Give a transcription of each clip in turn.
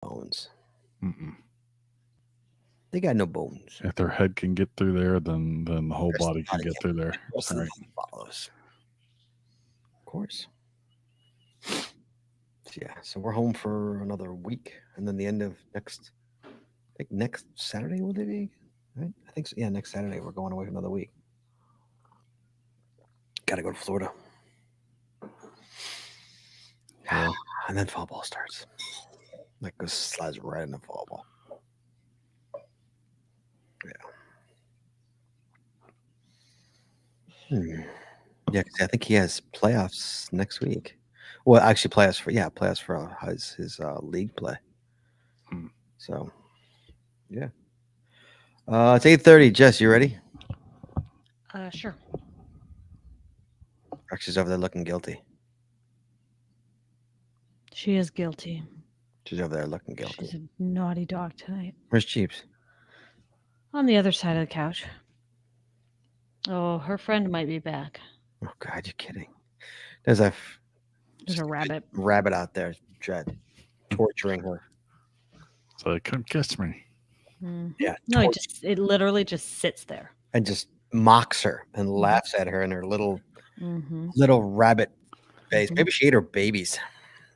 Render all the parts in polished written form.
bones. Mm-mm. They got no bones. If their head can get through there, then the whole The rest of body the can body get through there. the rest of the Right. body follows. Of course. So, yeah. So we're home for another week, and then the end of I think next Saturday will they be? Right? I think so. Yeah, next Saturday we're going away for another week. Got to go to Florida, Yeah. and then fall ball starts. Like goes slides right into fall ball. Hmm. Yeah, because I think he has playoffs next week. Well, actually, playoffs for his league play. Mm. So yeah, it's 8:30. Jess, you ready? Sure. She's over there looking guilty. She is guilty. She's over there looking She's guilty. a naughty dog tonight. Where's Jeeps? On the other side of the couch. Oh, her friend might be back. Oh God, you're kidding. There's There's a rabbit. rabbit out there, Dread, torturing her. So they couldn't catch me. Yeah, No, it literally just sits there. and just mocks her and laughs at her in her little Mm-hmm. little rabbit face. Maybe she ate her babies.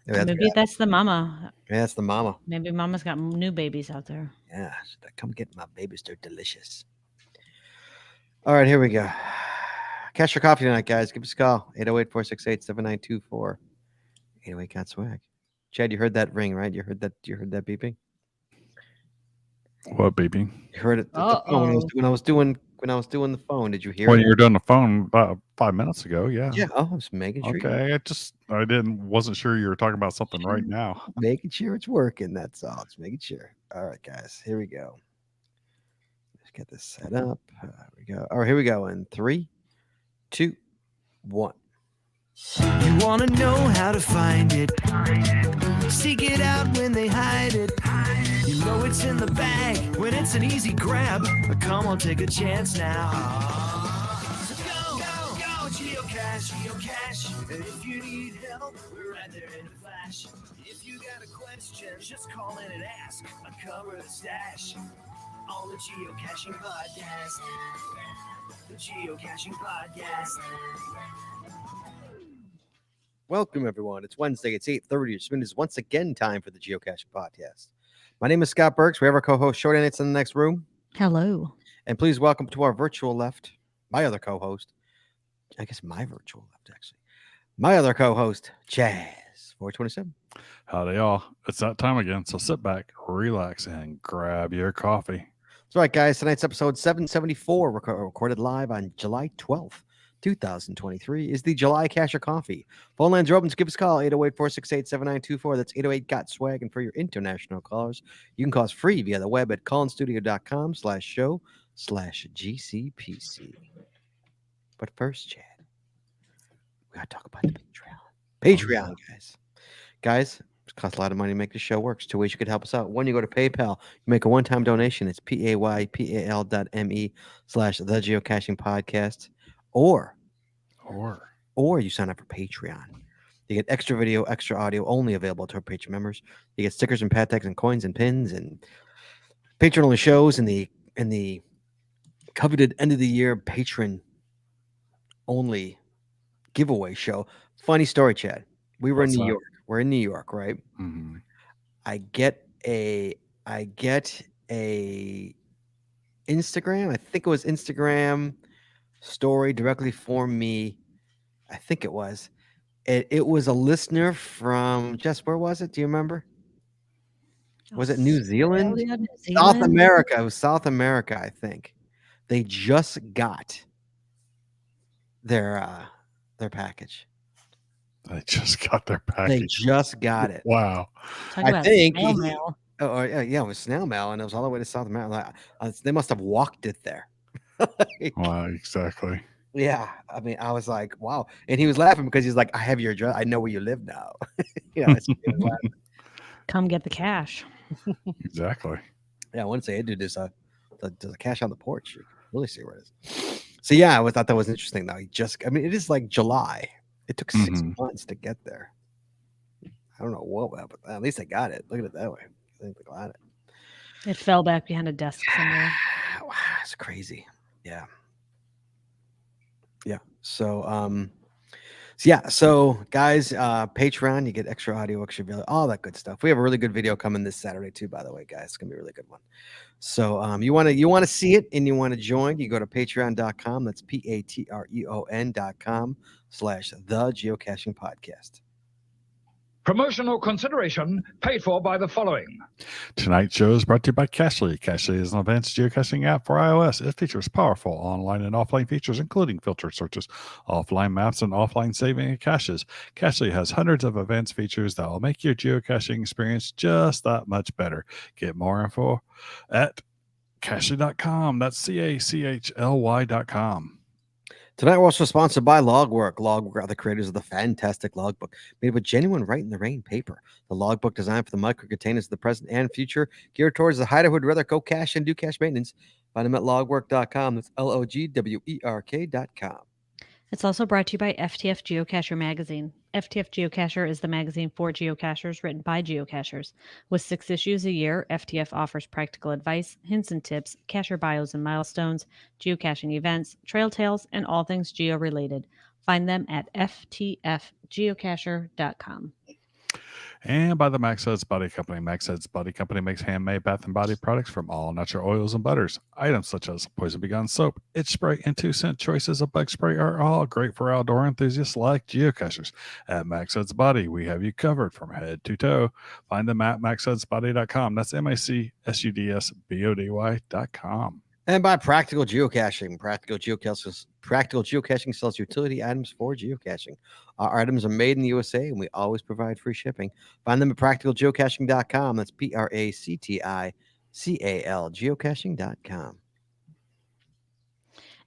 Maybe that's, Maybe that's the mama. yeah, that's the mama. Maybe mama's got new babies out there. Yeah, she's like, come get my babies. They're delicious. All right, here we go. Cash your coffee tonight, guys. Give us a call. 808-468-7924. 808 got swag. Chad, you heard that ring, right? You heard that beeping? What, baby? You heard it the phone when I was doing the phone. Did you hear When it? you were doing the phone about 5 minutes ago, yeah. Yeah. Oh, I was making sure. Okay. Wasn't sure you were talking about something right now. Making sure it's working. That's all. It's making sure. All right, guys. Here we go. Let's get this set up. Here we go. All right, here we go. In 3, 2, 1. You wanna know how to find it. Seek it out when they hide it. You know it's in the bag when it's an easy grab. Come on, take a chance now. So go, geocache. If you need help, we're right there in a flash. If you got a question, just call in and ask. I cover the stash on the Geocaching Podcast. The Geocaching Podcast. Welcome, everyone. It's Wednesday. It's 8:30. It is once again time for the Geocaching Podcast. My name is Scott Burks. We have our co-host Short Ants in the next room. Hello. And please welcome to our virtual left, my other co-host. I guess my virtual left, actually. My other co-host, Jazz 427. Howdy, y'all. It's that time again. So sit back, relax, and grab your coffee. That's right, guys. Tonight's episode 774, recorded live on July 12th. 2023 is the July Cash or Coffee. Phone lines are open, so give us a call, 808-468-7924. That's 808-GOT-SWAG. And for your international callers, you can call us free via the web at callinstudio.com/show/GCPC. But first, Chad, we got to talk about the Patreon, guys. Guys, it costs a lot of money to make the show work. There's 2 ways you could help us out. One, you go to PayPal. You make a one-time donation. It's paypal.me/the Geocaching Podcast. Or you sign up for Patreon. You get extra video, extra audio, only available to our Patreon members. You get stickers and pat tags and coins and pins and patron only shows and the coveted end of the year patron only giveaway show. Funny story, Chad. We were in New York. We're in New York, right? Mm-hmm. I get a Instagram. I think it was Instagram story directly for me. I think it was. It was a listener from Jess. Where was it? Do you remember? Was it New Zealand? Australia, New South Zealand? America. It was South America, I think. They just got their package. They just got their They package. just got it. Wow. Talk I about think snail mail. yeah, it was snail mail, and it was all the way to South America. They must have walked it there. Wow, exactly. Yeah, I mean, I was like, wow, and he was laughing because he's like, I have your address. I know where you live now. He was laughing. Come get the cash. Exactly. Yeah, I want to say, hey, dude, there's a cash on the porch. You can really see where it is. So yeah, I thought that was interesting. Though it is like July. It took 6 months to get there. I don't know what happened. At least I got it. Look at it that way. think they got it. It fell back behind a desk somewhere. Wow, it's crazy. Yeah. Yeah. So guys, Patreon, you get extra audio, extra video, all that good stuff. We have a really good video coming this Saturday too, by the way, guys. It's gonna be a really good one. So you want to see it and you want to join, you go to patreon.com. That's patreon.com/the Geocaching Podcast. Promotional consideration paid for by the following. Tonight's show is brought to you by Cachly. Cachly is an advanced geocaching app for iOS. It features powerful online and offline features, including filter searches, offline maps, and offline saving of caches. Cachly has hundreds of advanced features that will make your geocaching experience just that much better. Get more info at cachly.com. That's CACHLY.com. Tonight, we're also sponsored by Logwork. Logwork are the creators of the fantastic logbook made with genuine Write in the Rain paper. The logbook designed for the micro containers of the present and future, geared towards the hider who would rather go cache and do cache maintenance. Find them at logwork.com. That's LOGWERK.com. It's also brought to you by FTF Geocacher magazine. FTF Geocacher is the magazine for geocachers written by geocachers. With 6 issues a year, FTF offers practical advice, hints and tips, cacher bios and milestones, geocaching events, trail tales, and all things geo-related. Find them at ftfgeocacher.com. And by the Max Heads Body Company. Max Heads Body Company makes handmade bath and body products from all natural oils and butters. Items such as Poison Bee Gun soap, itch spray, and 2-cent choices of bug spray are all great for outdoor enthusiasts like geocachers. At Max Heads Body, we have you covered from head to toe. Find them at maxheadsbody.com. That's MACSUDSBODY.com. And by Practical Geocaching. Practical Geocaching sells utility items for geocaching. Our items are made in the USA, and we always provide free shipping. Find them at practicalgeocaching.com. That's PRACTICAL, geocaching.com.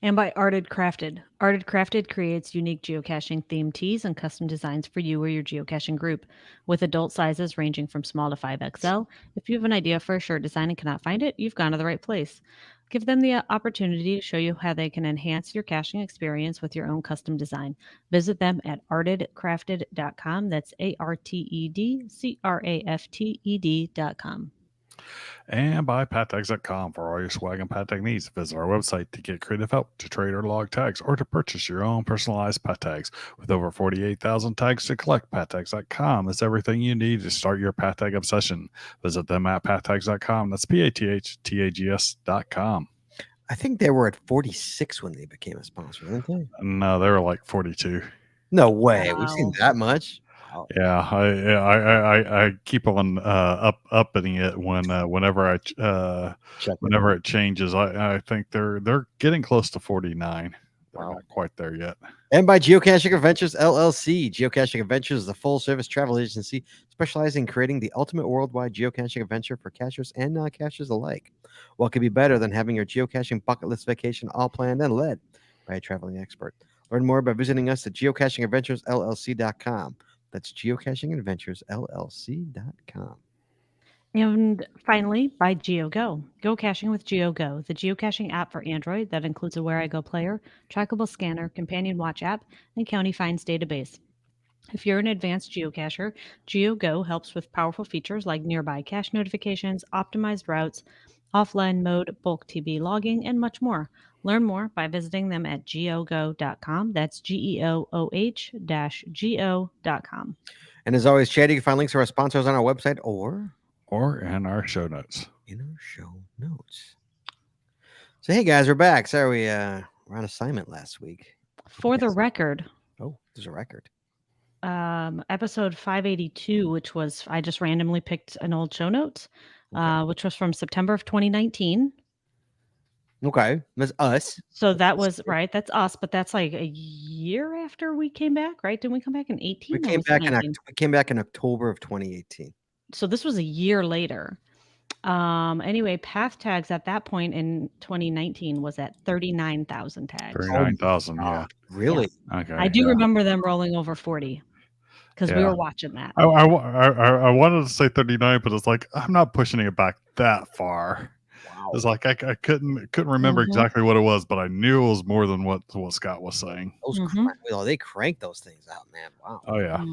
And by Arted Crafted. Arted Crafted creates unique geocaching themed tees and custom designs for you or your geocaching group. With adult sizes ranging from small to 5XL, if you have an idea for a shirt design and cannot find it, you've gone to the right place. Give them the opportunity to show you how they can enhance your caching experience with your own custom design. Visit them at artedcrafted.com. That's ARTEDCRAFTED.com. And by pattags.com for all your swag and pat tag needs. Visit our website to get creative help, to trade or log tags, or to purchase your own personalized pat tags. With over 48,000 tags to collect, pattags.com is everything you need to start your pat tag obsession. Visit them at pattags.com. That's PATHTAGS.com. I think they were at 46 when they became a sponsor, weren't they? No, they were like 42. No way. We've Wow. seen that much. Yeah, I keep on upping it whenever it changes. I think they're getting close to 49. They're Wow. not quite there yet. And by Geocaching Adventures LLC. Geocaching Adventures is a full-service travel agency specializing in creating the ultimate worldwide geocaching adventure for cachers and non-cachers alike. What could be better than having your geocaching bucket list vacation all planned and led by a traveling expert? Learn more by visiting us at geocachingadventuresllc.com. That's geocachingadventuresllc.com. And finally, by GeoGo. Go caching with GeoGo, the geocaching app for Android that includes a Where I Go player, trackable scanner, companion watch app, and county finds database. If you're an advanced geocacher, GeoGo helps with powerful features like nearby cache notifications, optimized routes, offline mode, bulk TB logging, and much more. Learn more by visiting them at geogo.com. That's GEOOH-go.com. And as always, Chad, you can find links to our sponsors on our website or in our show notes. in our show notes. So, hey, guys, we're back. Sorry, we were on assignment last week. For the record, Oh, there's a record. episode 582, which was, I just randomly picked an old show notes, which was from September of 2019. Okay, that's us. So that was right. That's us, but that's like a year after we came back, right? Didn't we come back in 18? We or came was it back 19? we came back in October of 2018. So this was a year later. Anyway, path tags at that point in 2019 was at 39,000 tags. 39,000. Yeah. Really? Okay. I do remember them rolling over 40 because we Yeah. were watching that. I wanted to say 39, but it's like I'm not pushing it back that far. Wow. It's like I couldn't remember exactly what it was, but I knew it was more than what Scott was saying. Those they crank those things out, man. Wow. Oh yeah.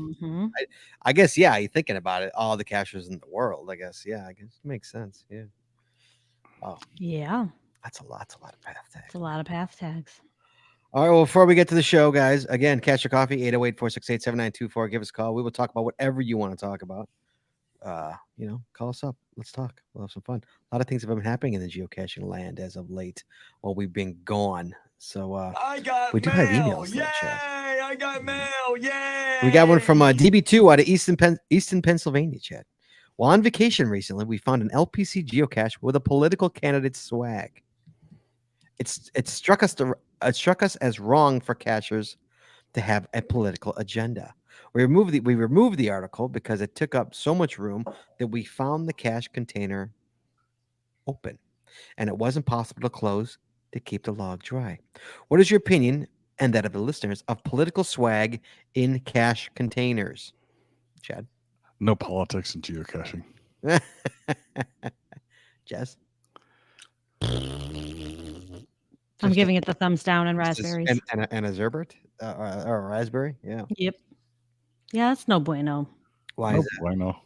I guess yeah. You're thinking about it. All the cachers in the world. I guess yeah. I guess it makes sense. Yeah. Oh Yeah. that's a lot. It's a lot of path tags. It's a lot of path tags. All right. Well, before we get to the show, guys, again, Cash Your Coffee 808-468-7924. Give us a call. We will talk about whatever you want to talk about. Call us up. Let's talk. We'll have some fun. A lot of things have been happening in the geocaching land as of late while we've been gone. So we do have emails. Yay! I got mail. Yay! We got one from DB2 out of Easton, Pennsylvania, Chad. While on vacation recently, we found an LPC geocache with a political candidate's swag. It struck us as wrong for cachers to have a political agenda. We removed the article because it took up so much room that we found the cache container open, and it wasn't possible to close to keep the log dry. What is your opinion and that of the listeners of political swag in cache containers, Chad? No politics in geocaching. Jess? I'm giving it the thumbs down and raspberries. And a Zerbert? Or a raspberry? Yeah. Yep. Yeah, that's no bueno. Why is that? Bueno.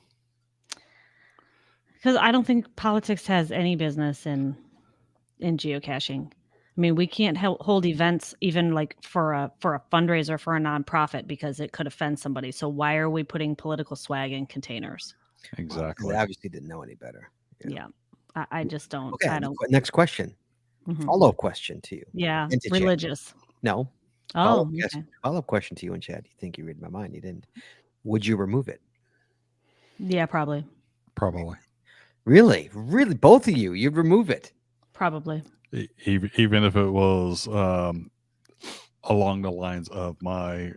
Because I don't think politics has any business in geocaching. I mean, we can't hold events even like for a fundraiser for a nonprofit because it could offend somebody. So why are we putting political swag in containers? Exactly. Well, they obviously didn't know any better. Yeah. I just don't. Okay. I don't. Next question. Follow-up question to you. Yeah. And to religious. Chad. No. Oh, okay. Follow-up question to you and Chad. You think you read my mind? You didn't. Would you remove it? Yeah, probably. Really? Both of you? You'd remove it? Probably. Even if it was along the lines of my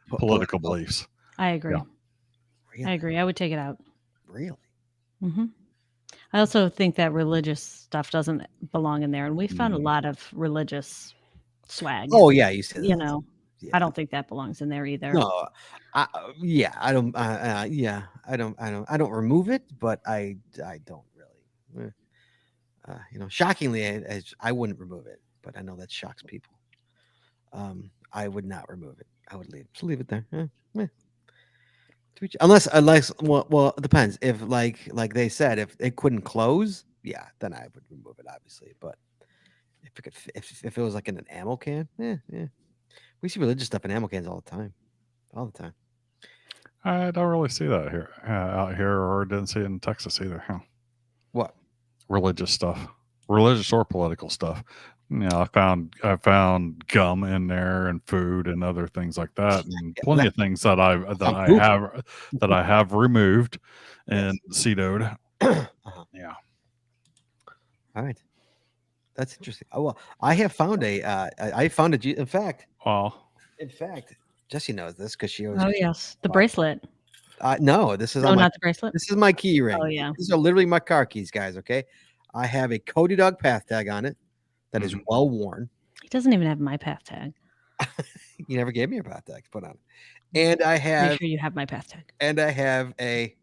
political beliefs. I agree. Yeah. Really? I agree. I would take it out. Really? I also think that religious stuff doesn't belong in there, and we found a lot of religious swag. Oh yeah, you said you know. Yeah. I don't think that belongs in there either. No, I don't. I don't remove it, but I don't really. Shockingly, I wouldn't remove it, but I know that shocks people. I would not remove it. I would leave it there. Unless, well, it depends. If like they said, if it couldn't close, yeah, then I would remove it, obviously. But if it was like in an ammo can, yeah. We see religious stuff in ammo cans all the time. I don't really see that here out here, or didn't see it in Texas either. Huh? What? Religious stuff, religious or political stuff. I found gum in there and food and other things like that, and plenty of things that I have removed and CEDO'd. Yeah. All right. That's interesting. Oh, well, I have found in fact. Well, in fact, Jessie knows this because she always. Oh yes, the bracelet. No, this is not the bracelet. This is my key ring. Oh yeah, these are literally my car keys, guys. Okay, I have a Cody Dog path tag on it that is well worn. He doesn't even have my path tag. You never gave me a path tag to put on it, and I have. Make sure you have my path tag. And I have a.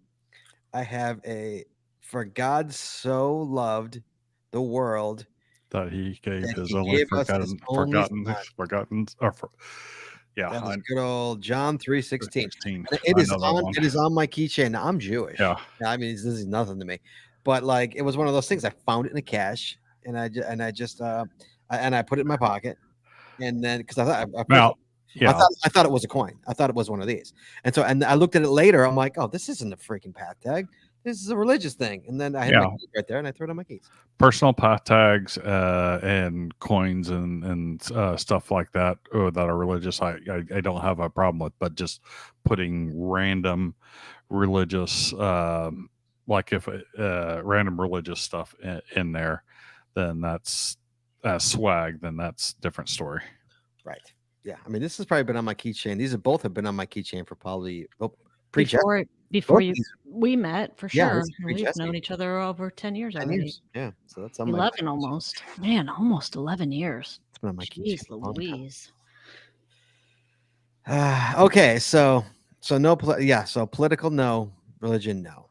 For God so loved the world. That he gave his only forgotten. Yeah, that was good old John 3:16. It is on my keychain. Now, I'm Jewish. Yeah, I mean this is nothing to me, but like it was one of those things. I found it in a cache, and I put it in my pocket, and then because I thought it was a coin. I thought it was one of these, and I looked at it later. I'm like, oh, this isn't a freaking path tag. This is a religious thing. And then I had my keys right there and I threw it on my keys. Personal path tags and coins and stuff like that that are religious, I don't have a problem with, but just putting random religious, like if random religious stuff in there, then that's swag, then that's a different story. Right. Yeah. I mean, this has probably been on my keychain. These both have been on my keychain for probably before we met, for sure. Yeah, we've known each other over 10 years already. Yeah, so that's 11 almost. Man, almost 11 years. It's been on my Jeez Louise. Okay, so no, so political, no. Religion, no.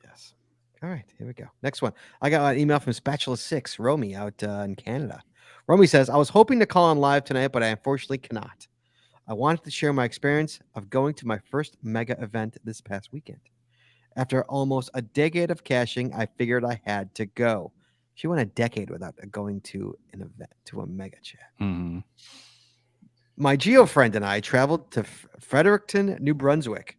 Yes. All right, here we go. Next one. I got an email from Spatula 6, Romy, out in Canada. Romy says, I was hoping to call on live tonight, but I unfortunately cannot. I wanted to share my experience of going to my first mega event this past weekend. After almost a decade of caching, I figured I had to go. She went a decade without going to an event, to a mega chat. Mm-hmm. My geo friend and I traveled to Fredericton, New Brunswick,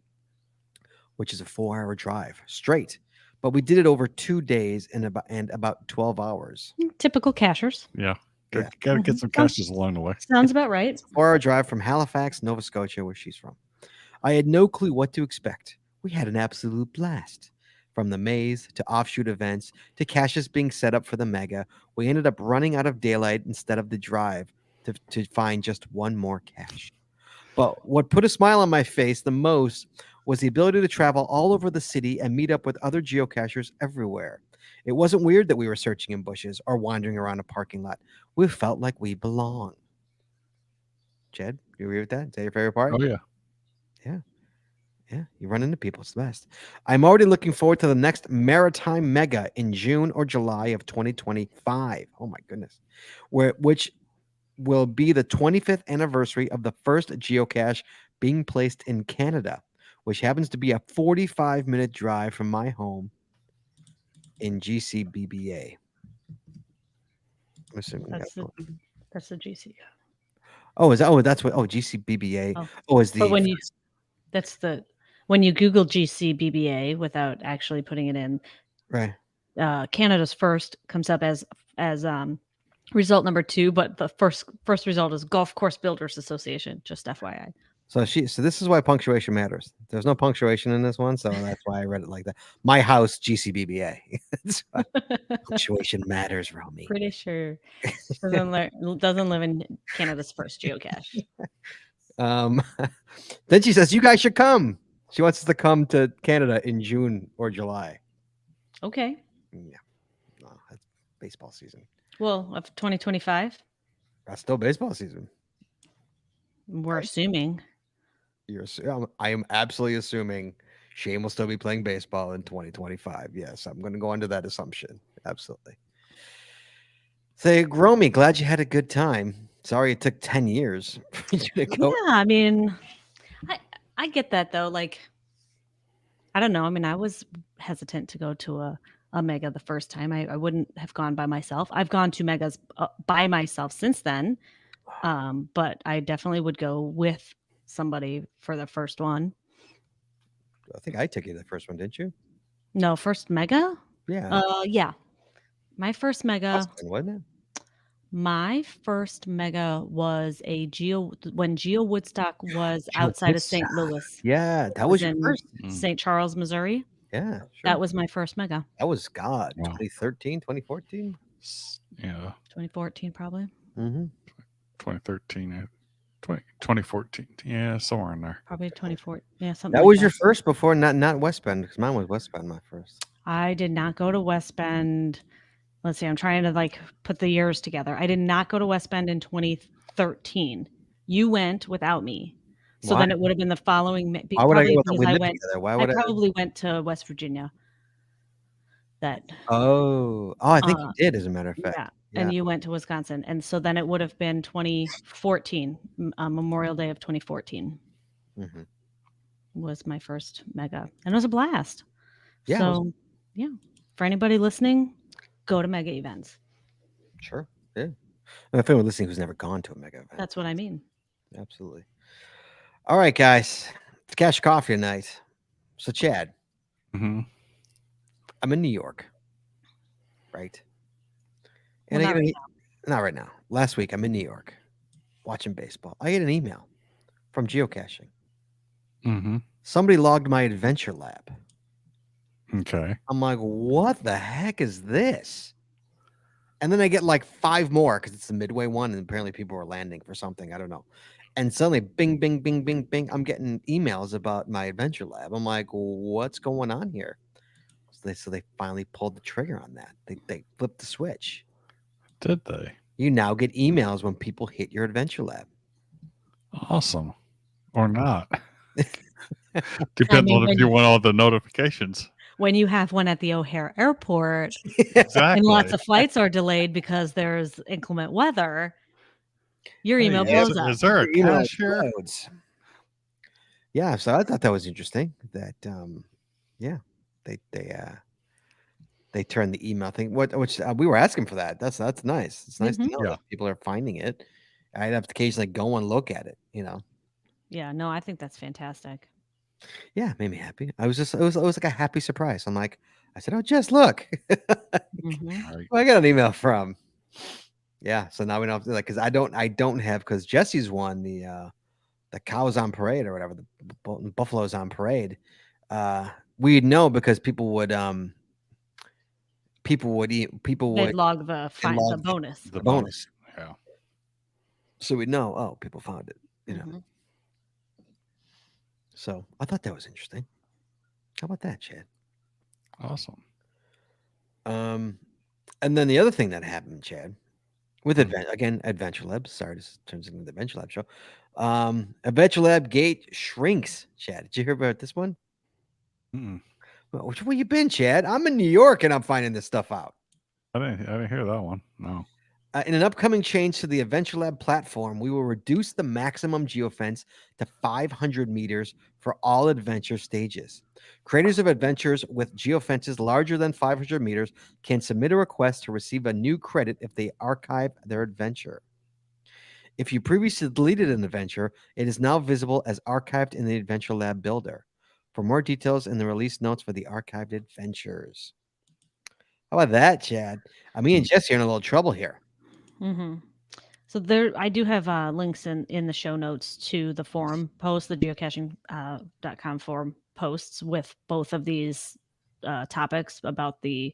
which is a 4-hour drive straight. But we did it over 2 days and about 12 hours. Typical cachers. Yeah. Yeah. Got to get some caches along the way. Sounds about right. 4-hour drive from Halifax, Nova Scotia, where she's from. I had no clue what to expect. We had an absolute blast. From the maze to offshoot events to caches being set up for the mega, we ended up running out of daylight instead of the drive to find just one more cache. But what put a smile on my face the most was the ability to travel all over the city and meet up with other geocachers everywhere. It wasn't weird that we were searching in bushes or wandering around a parking lot. We felt like we belonged. Jed, you agree with that? Is that your favorite part? Oh, yeah. Yeah, you run into people. It's the best. I'm already looking forward to the next Maritime Mega in June or July of 2025. Oh, my goodness. Which will be the 25th anniversary of the first geocache being placed in Canada, which happens to be a 45-minute drive from my home in GCBBA. I'm assuming That's the GC. that's what GCBBA. Is the But when you Google GCBBA without actually putting it in, right. Canada's first comes up as result number 2, but the first result is Golf Course Builders Association. Just FYI. So this is why punctuation matters. There's no punctuation in this one, so that's why I read it like that. My house, GCBBA. Punctuation matters, Romy. Pretty sure doesn't live in Canada's first geocache. Then she says, "You guys should come." She wants us to come to Canada in June or July. Okay. Yeah, no, that's baseball season. Well, of 2025. That's still baseball season. We're assuming. I am absolutely assuming Shane will still be playing baseball in 2025. Yes, I'm going to go under that assumption. Absolutely. Say, Romy, glad you had a good time. Sorry it took 10 years for you to go. Yeah, I mean, I get that though. Like, I don't know. I mean, I was hesitant to go to a mega the first time. I wouldn't have gone by myself. I've gone to megas by myself since then, but I definitely would go with somebody for the first one. I think I took you to the first one, didn't you? No, first mega? Yeah. Yeah. My first mega. Austin, wasn't it? My first mega was when Geo Woodstock was outside of St. Louis. Yeah, that was your in first. St. Charles, Missouri. Yeah, sure. That was my first mega. That was 2013, 2014? Yeah. 2014 probably. Mm-hmm. 2013, 2014. Yeah, somewhere in there. Probably 2014. Yeah, something. That was your first before not West Bend, because mine was West Bend, my first. I did not go to West Bend. Let's see, I'm trying to put the years together. I did not go to West Bend in 2013. You went without me. So then it would have been the following. Why would I go with together? Why would I probably went to West Virginia. I think you did, as a matter of fact. Yeah. And you went to Wisconsin. And so then it would have been 2014, Memorial Day of 2014 was my first mega. And it was a blast. Yeah. So, for anybody listening, go to mega events. Sure. Yeah. If anyone listening who's never gone to a mega event. That's what I mean. Absolutely. All right, guys. It's Cash Coffee tonight. So, Chad, I'm in New York, right? And not right now. Last week, I'm in New York watching baseball. I get an email from Geocaching. Somebody logged my Adventure Lab. Okay. I'm like, what the heck is this? And then I get 5 more because it's the midway one, and apparently people were landing for something. I don't know. And suddenly, bing, bing, bing, bing, bing, I'm getting emails about my Adventure Lab. I'm like, what's going on here? So they finally pulled the trigger on that. They flipped the switch. Did they? You now get emails when people hit your Adventure Lab. Awesome. Or not. Depends on if you want all the notifications. when you have one at the O'Hare Airport Exactly. and lots of flights are delayed because there's inclement weather, your Hey, email is, blows up. is there a Email cashier? explodes. Yeah, so I thought that was interesting. That yeah, they turned the email thing. Which we were asking for that. That's nice. It's nice to know Yeah. that people are finding it. I'd have to occasionally go and look at it. Yeah, no, I think that's fantastic. Yeah, it made me happy. I was just it was like a happy surprise. I said, "Oh, Jess, look, Mhm. All right. who I got an email from." Yeah, so now we don't have to because I don't have because Jesse's one the cows on parade or whatever the buffaloes on parade. We'd know because people would They'd log the log the bonus. The bonus. Yeah. So we'd know. Oh, people found it. Mhm. So I thought that was interesting. How about that, Chad? Awesome. And then the other thing that happened, Chad, with Mhm. Adventure Lab. Sorry, this turns into the Adventure Lab show. Adventure Lab gate shrinks. Chad, did you hear about this one? Mm-mm. Well, which way you been, Chad? I'm in New York and I'm finding this stuff out. I didn't hear that one. No. In an upcoming change to the Adventure Lab platform, we will reduce the maximum geofence to 500 meters for all adventure stages. Creators of adventures with geofences larger than 500 meters can submit a request to receive a new credit if they archive their adventure. If you previously deleted an adventure, it is now visible as archived in the Adventure Lab builder. For more details in the release notes for the archived adventures. How about that, Chad? Me and Jesse are in a little trouble here. Mhm. So there, I do have links in the show notes to the forum post, the geocaching.com forum posts with both of these topics about the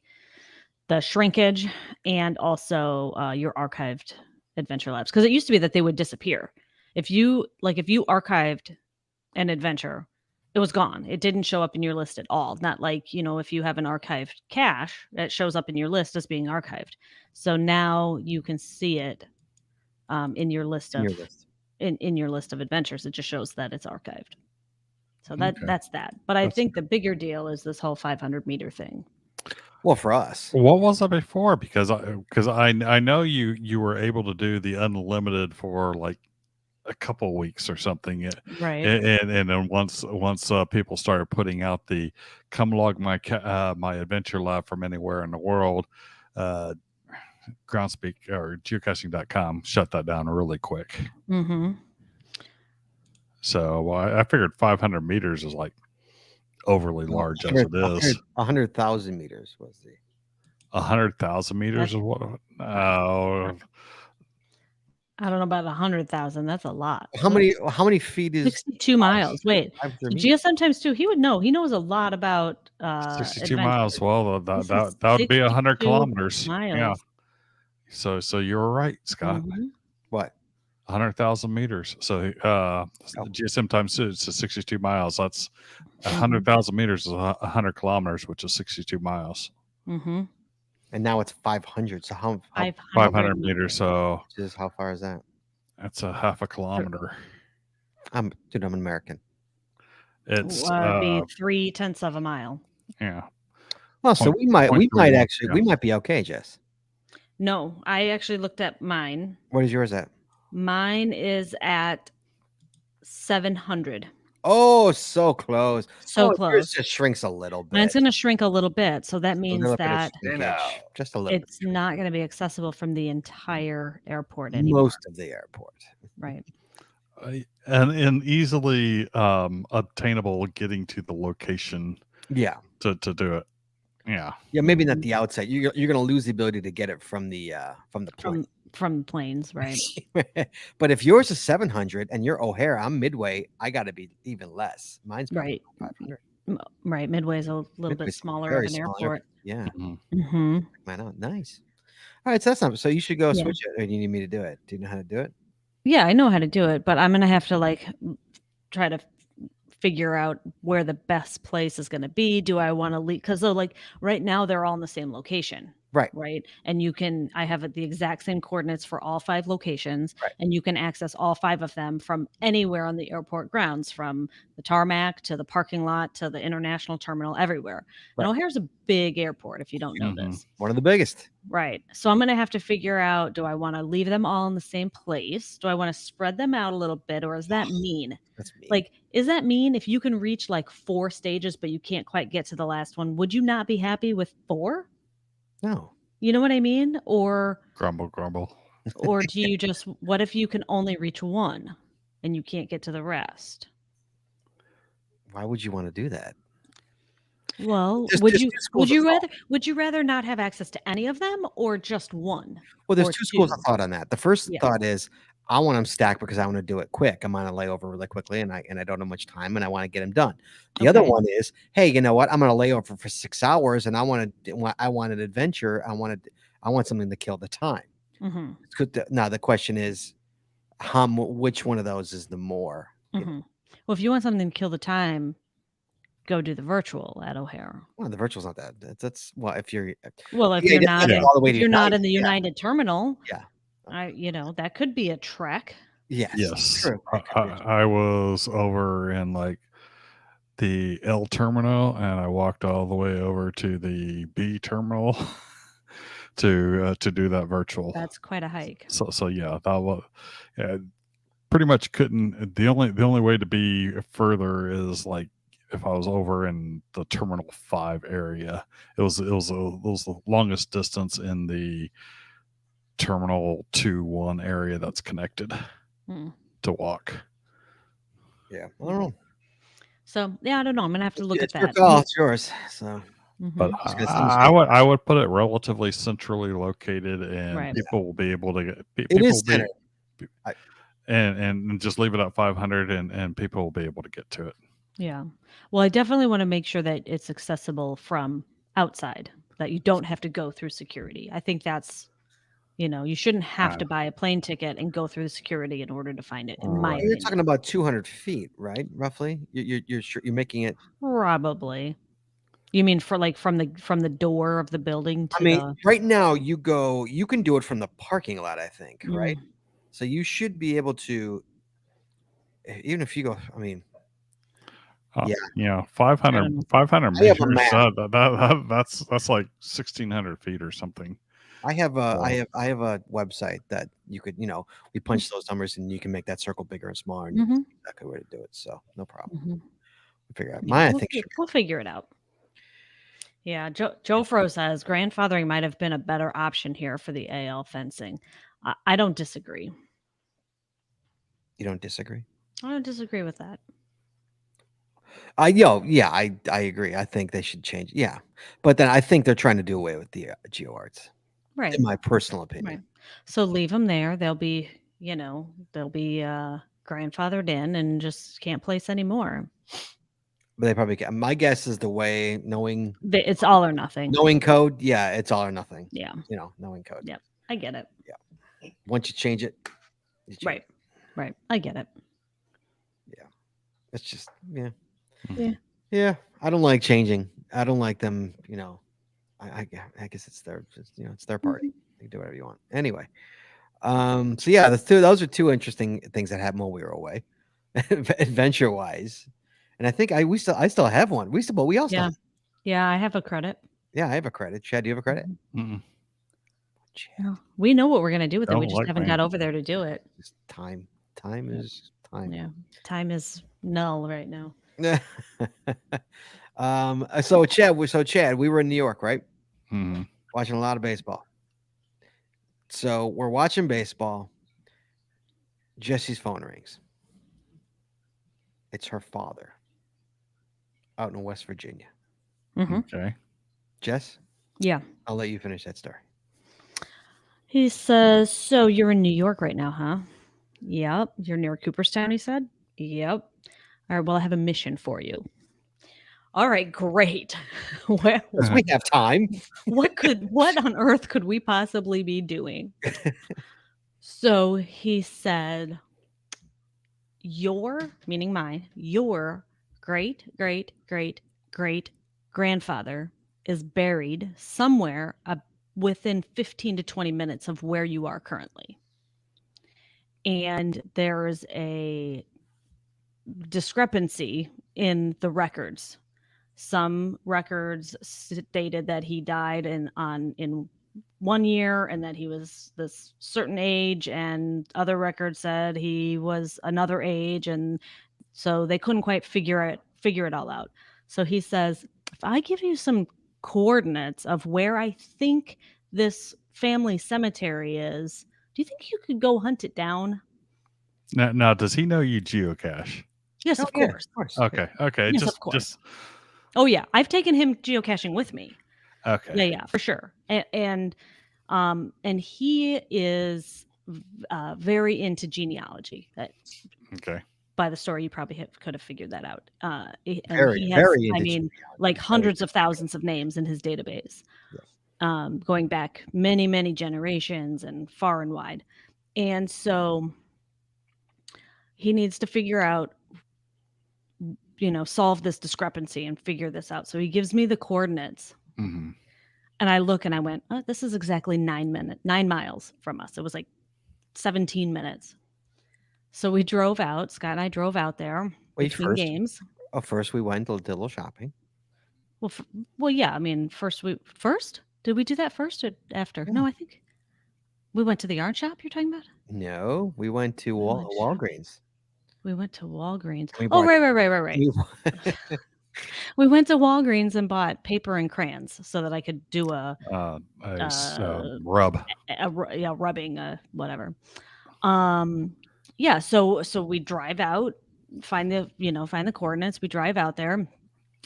shrinkage and also your archived adventure labs. Because it used to be that they would disappear. If you archived an adventure, it was gone. It didn't show up in your list at all. Not like, if you have an archived cache, it shows up in your list as being archived. So now you can see it in your list In of your list. in your list of adventures. It just shows that it's archived. So Okay. that's that. But I That's think the bigger deal is this whole 500-meter thing. Well, for us. What was that before? Because I know you were able to do the unlimited for like a couple weeks or something. Right. And then once people started putting out the come log my my adventure lab from anywhere in the world, Groundspeak or geocaching.com shut that down really quick. Mm-hmm. So I figured 500 meters is like overly large as it is. 100,000 meters was the 100,000 meters is what? No. I don't know about 100,000. That's a lot. how many feet is 62 miles. Wait. 500 So meters? GSM times 2, he would know. He knows a lot about 62 adventures. miles. Well, This that is would be 100 62 kilometers. miles. Yeah. So you were right, Scott. Mhm. What? 100,000 meters. So GSM times 2 is 62 miles. That's Mhm. 100,000 meters is 100 kilometers, which is 62 miles. Mm-hmm. And now it's 500. So how 500 meters. So how far is that? that's a half a kilometer. I'm American. It's be 0.3 of a mile. yeah. Well, so we might 0.31, actually we might be okay, Jess. No, I actually looked at mine. What is yours at? Mine is at 700. Oh, so close. So Yours close. just shrinks a little bit. Mine's going to shrink a little bit. So that means little bit of that shrinkage, just a little. it's not going to be accessible from the entire airport anymore. Most of the airport. Right. And easily obtainable getting to the location Yeah. to do it. Yeah. Yeah, maybe not the outside. You're going to lose the ability to get it from the plane. From planes, right? But if yours is 700 and you're O'Hare, I'm Midway, I got to be even less. Mine's Right. 500. Right. Midway's a little bit Midway's smaller very of an small airport. Yeah. Mm-hmm. Man, oh, nice. All right, so that's not. So you should go Yeah. switch it, or you need me to do it? Do you know how to do it? Yeah, I know how to do it, but I'm going to have to try to figure out where the best place is going to be. Do I want to leave? Because right now they're all in the same location. Right. And I have the exact same coordinates for all 5 locations, Right. and you can access all 5 of them from anywhere on the airport grounds, from the tarmac to the parking lot to the international terminal, everywhere. And Right. O'Hare's a big airport, if you don't know Mhm. this. One of the biggest. Right. So I'm going to have to figure out, do I want to leave them all in the same place? Do I want to spread them out a little bit, or is that mean? That's me. Like, is that mean if you can reach like 4 stages, but you can't quite get to the last one? Would you not be happy with 4? No. You know what I mean? Or Grumble, grumble. do you just, what if you can only reach 1 and you can't get to the rest? Why would you want to do that? Well, There's would 2 you schools of thought. rather not have access to any of them, or just 1? Well, there's or 2 schools of 2? thought on that. The first Yeah. thought is I want them stacked because I want to do it quick. I'm on a layover really quickly, and I don't have much time, and I want to get them done. The other Okay. one is, hey, you know what? I'm on a layover for 6 hours, and I want an adventure. I want something to kill the time. Mhm. Now the question is, which one of those is the more? You know? Mhm. Well, if you want something to kill the time, go do the virtual at O'Hare. Well, the virtual's not that. That's well, if you're Well, if yeah, you're you have to not get in, all the way if to you're not United. in the Yeah. United Terminal, Yeah. that could be a trek. Yes. Yes. True. I was over in like the L terminal, and I walked all the way over to the B terminal to do that virtual. That's quite a hike. So yeah, that was pretty much couldn't. The only way to be further is like if I was over in the Terminal 5 area. It was the longest distance in the Terminal 2-1 area that's connected to walk. Yeah. I don't know. So yeah, I don't know. I'm gonna have to look It's at your that. call. It's yours. So But Mhm. I would put it relatively centrally located, and Right. people will be able to get. It People is will be, centered. and just leave it at 500, and people will be able to get to it. Yeah. Well, I definitely want to make sure that it's accessible from outside, that you don't have to go through security. I think that's, you shouldn't have to buy a plane ticket and go through the security in order to find it, in my Right. You're opinion. talking about 200 feet, right? Roughly. You're making it. Probably. You mean for like from the door of the building to I mean, the right now you can do it from the parking lot, I think, right? Mm. So you should be able to, even if you go. I mean, yeah. 500 I have a meters. map. That's like 1,600 feet or something. I have Wow. I have a website that you could, we punch those numbers and you can make that circle bigger and smaller, and Mhm. that's exactly where to do it. So no problem. Mhm. We'll figure out. Yeah, Mine, I we'll think. we'll figure it out. Yeah, Joe Fro says grandfathering might have been a better option here for the AL fencing. I don't disagree. You don't disagree? I don't disagree with that. I agree. I think they should change. Yeah, but then I think they're trying to do away with the geo arts. Right. In my personal Right. opinion. So leave them there. They'll be grandfathered in and just can't place anymore. But they probably can. My guess is the way knowing It's all or nothing. code. Yeah, it's all or nothing. Yeah. Knowing code. Yep. I get it. Yeah. Once you change it, you change Right. it. Right. I get it. Yeah. It's just yeah. Yeah. Yeah. I don't like changing. I don't like them. I guess it's their it's their party. They can do whatever you want. Anyway. So yeah, those are 2 interesting things that happened while we were away, adventure wise. And I think I still have one. We all still. Yeah. Yeah. I have a credit. Yeah, I have a credit. Chad, do you have a credit? Mm-mm. Chad, No, we know what we're gonna do with it. We Don't just like haven't me. got over there to do it. just time. Time is time. Yeah. Time is null right now. So Chad, we were in New York, right? Mhm. Watching a lot of baseball. So we're watching baseball. Jesse's phone rings. It's her father out in West Virginia. Mhm. Okay. Jess, Yeah. I'll let you finish that story. He says, "So you're in New York right now, huh?" "Yep." "You're near Cooperstown," he said. "Yep." "All right, well, I have a mission for you." "All right, great." Well, We have time. what on earth could we possibly be doing? So he said, meaning mine, your great, great, great, great grandfather is buried somewhere within 15 to 20 minutes of where you are currently. And there's a discrepancy in the records. Some records stated that he died in 1 year and that he was this certain age, and other records said he was another age, and so they couldn't quite figure it all out. So he says, if I give you some coordinates of where I think this family cemetery is, do you think you could go hunt it down? Now, does he know you geocache? Yes, of course. Of course. Okay. Yes, of course. Oh yeah, I've taken him geocaching with me. Okay. Yeah, for sure. And he is very into genealogy. Okay. By the story, you probably could have figured that out. And Very, he has, very into I mean, genealogy. like hundreds of thousands of names in his database, going back many, many generations and far and wide. And so he needs to figure out, solve this discrepancy and figure this out. So he gives me the coordinates. Mm-hmm. And I look and I went, oh, this is exactly 9 miles from us. It was like 17 minutes. So we drove out. Scott and I drove out there between games. First we went a little shopping. Well, yeah. I mean, first did we do that first or after? No, I think we went to the yarn shop. You're talking about? No, we went to Walgreens. We went to Walgreens. Oh, right. We went to Walgreens and bought paper and crayons so that I could do a rub. Rubbing, whatever. Yeah. So we drive out, find the coordinates. We drive out there,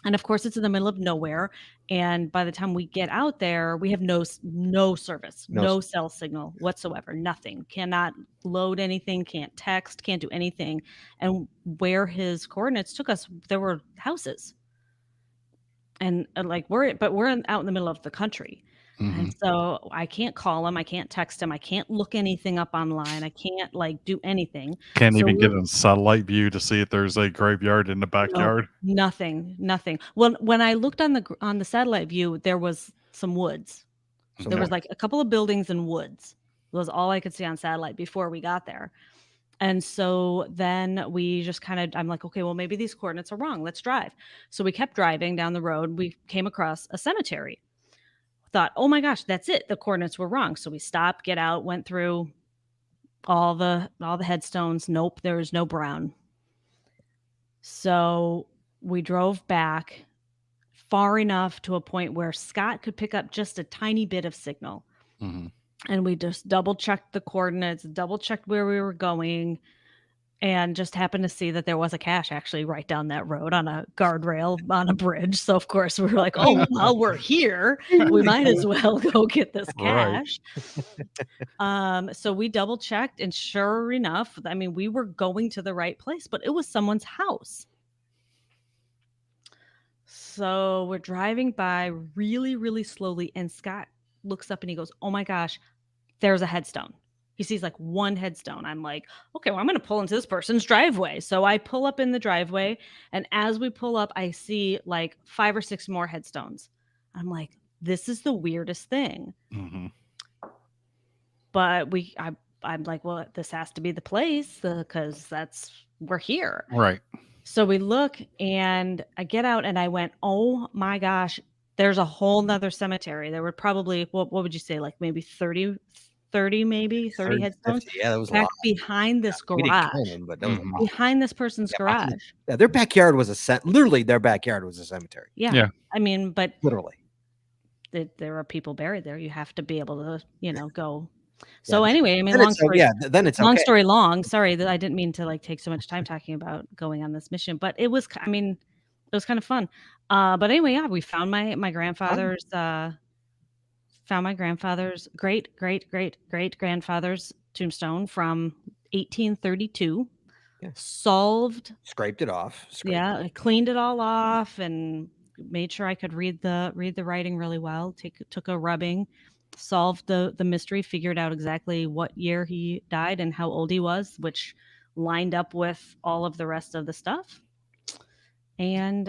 and of course it's in the middle of nowhere. And by the time we get out there, we have no service, no cell signal whatsoever, nothing. Cannot load anything, can't text, can't do anything. And where his coordinates took us, there were houses. And like we're out in the middle of the country. Mm-hmm. And so I can't call him. I can't text him. I can't look anything up online. I can't do anything. Can't even get a satellite view to see if there's a graveyard in the backyard. No, nothing. Well, when I looked on the satellite view, there was some woods. There was like a couple of buildings and woods. It was all I could see on satellite before we got there. And so then we just I'm like, okay, well, maybe these coordinates are wrong. Let's drive. So we kept driving down the road. We came across a cemetery. Thought, oh my gosh, that's it. The coordinates were wrong. So we stopped, get out, went through all the headstones. Nope, there was no brown. So we drove back far enough to a point where Scott could pick up just a tiny bit of signal. Mm-hmm. And we just double checked the coordinates, double checked where we were going, and just happened to see that there was a cache actually right down that road on a guardrail on a bridge. So of course we were like, oh, well, we're here. We might as well go get this cache. Right. So we double checked, and sure enough, I mean, we were going to the right place, but it was someone's house. So we're driving by really, really slowly, and Scott looks up and he goes, oh my gosh, there's a headstone. He sees like one headstone. I'm like, okay, well, I'm going to pull into this person's driveway. So I pull up in the driveway, and as we pull up, I see like 5 or 6 more headstones. I'm like, this is the weirdest thing. Mm-hmm. But I'm like, well, this has to be the place because we're here. Right. So we look, and I get out, and I went, oh my gosh, there's a whole nother cemetery. There were probably, what would you say, like maybe 30 headstones. 50, yeah, that was back behind this garage. But that was behind this person's garage. Yeah, their backyard was literally their backyard was a cemetery. Yeah. I mean, but literally, there are people buried there. You have to be able to, go. So anyway, I mean, long story long. Sorry that I didn't mean to take so much time talking about going on this mission, but it was kind of fun. But anyway, yeah, we found my grandfather's. Found my grandfather's great grandfather's tombstone from 1832. Yeah. Scraped it off. I cleaned it all off and made sure I could read the writing really well. Took a rubbing, solved the mystery, figured out exactly what year he died and how old he was, which lined up with all of the rest of the stuff. And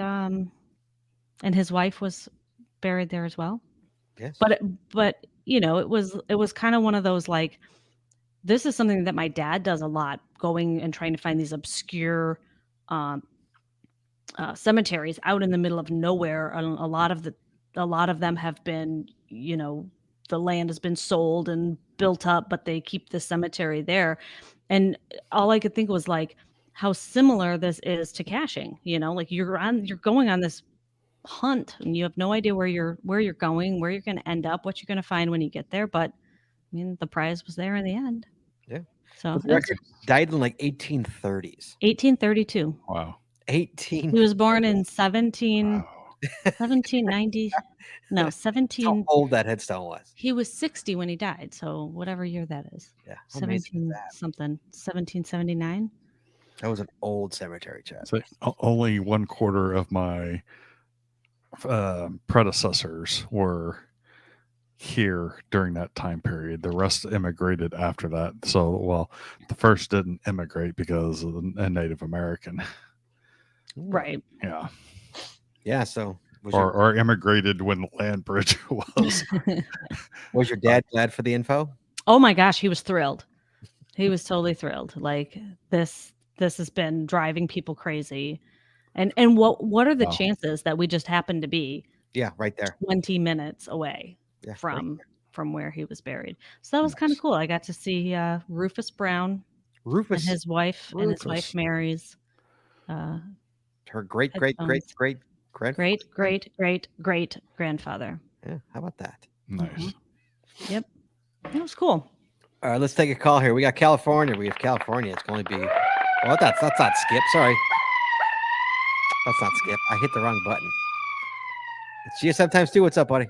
his wife was buried there as well. Yes. But it was kind of one of those like, this is something that my dad does a lot, going and trying to find these obscure cemeteries out in the middle of nowhere. And a lot of them have been, the land has been sold and built up, but they keep the cemetery there. And all I could think was like how similar this is to caching. Like you're going on this hunt and you have no idea where you're going, where you're going to end up, what you're going to find when you get there. But I mean, the prize was there in the end. Yeah. So But the record died in like 1830s. 1832. Wow. 18. He was born in 1790. No, 17. How old that headstone was. He was 60 when he died. So whatever year that is. Yeah. How amazing is 17 that? something. 1779. That was an old cemetery, Chad. So only 1/4 of my predecessors were here during that time period. The rest immigrated after that. So, well, the first didn't immigrate because of a Native American. Right. Yeah. Yeah. So Or immigrated when the land bridge was. was your dad glad for the info? Oh my gosh, he was thrilled. He was totally thrilled. Like this has been driving people crazy. And what are the chances that we just happen to be right there 20 minutes away from where he was buried? So that was kind of cool. I got to see Rufus Brown and his wife Mary's her great grandfather. Yeah, how about that? Nice. Mm-hmm. Yep. That was cool. All right, let's take a call here. We got California. We have California. It's going to be that's not Skip. Sorry. That's not Skip. I hit the wrong button. It's GSM times 2. What's up, buddy?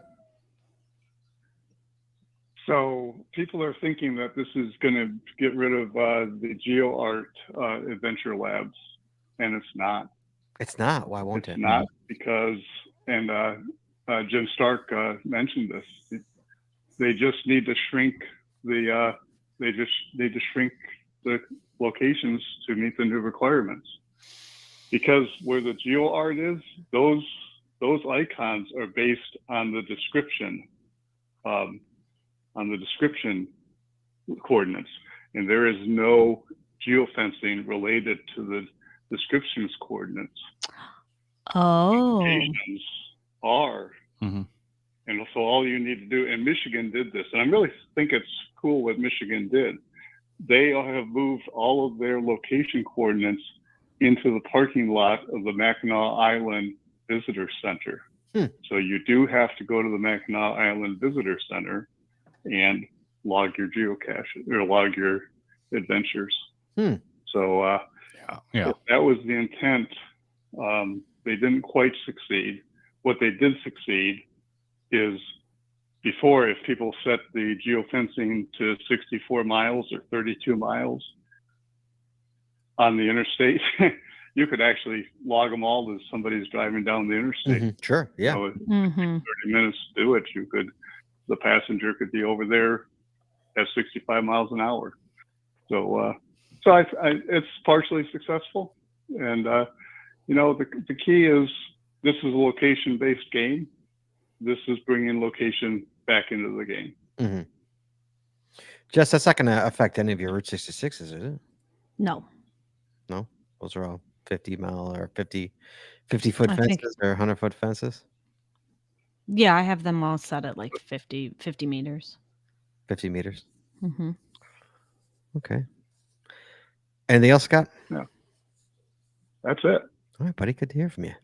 So people are thinking that this is going to get rid of the GeoArt adventure labs, and it's not. It's not. Why won't it? It's not because, and Jim Stark mentioned this. They just need to shrink the. They just need to shrink the locations to meet the new requirements. Because where the GeoArt is, those icons are based on the description, coordinates, and there is no geofencing related to the descriptions coordinates. Oh. Locations are, and so all you need to do. And Michigan did this, and I really think it's cool what Michigan did. They have moved all of their location coordinates into the parking lot of the Mackinac Island Visitor Center. So you do have to go to the Mackinac Island Visitor Center and log your geocache or log your adventures. So that was the intent. They didn't quite succeed. What they did succeed is before, if people set the geofencing to 64 miles or 32 miles on the interstate, you could actually log them all as somebody's driving down the interstate. Sure, yeah. So 30 minutes to do it. The passenger could be over there at 65 miles an hour. So, it's partially successful. And, the key is this is a location-based game. This is bringing location back into the game. Jess, that's not going to affect any of your Route 66s, is it? No. No? Those are all 50-mile or 50-foot fences or 100-foot fences? Yeah, I have them all set at like 50 meters. 50 meters? Mm-hmm. Okay. Anything else, Scott? No. That's it. All right, buddy. Good to hear from you.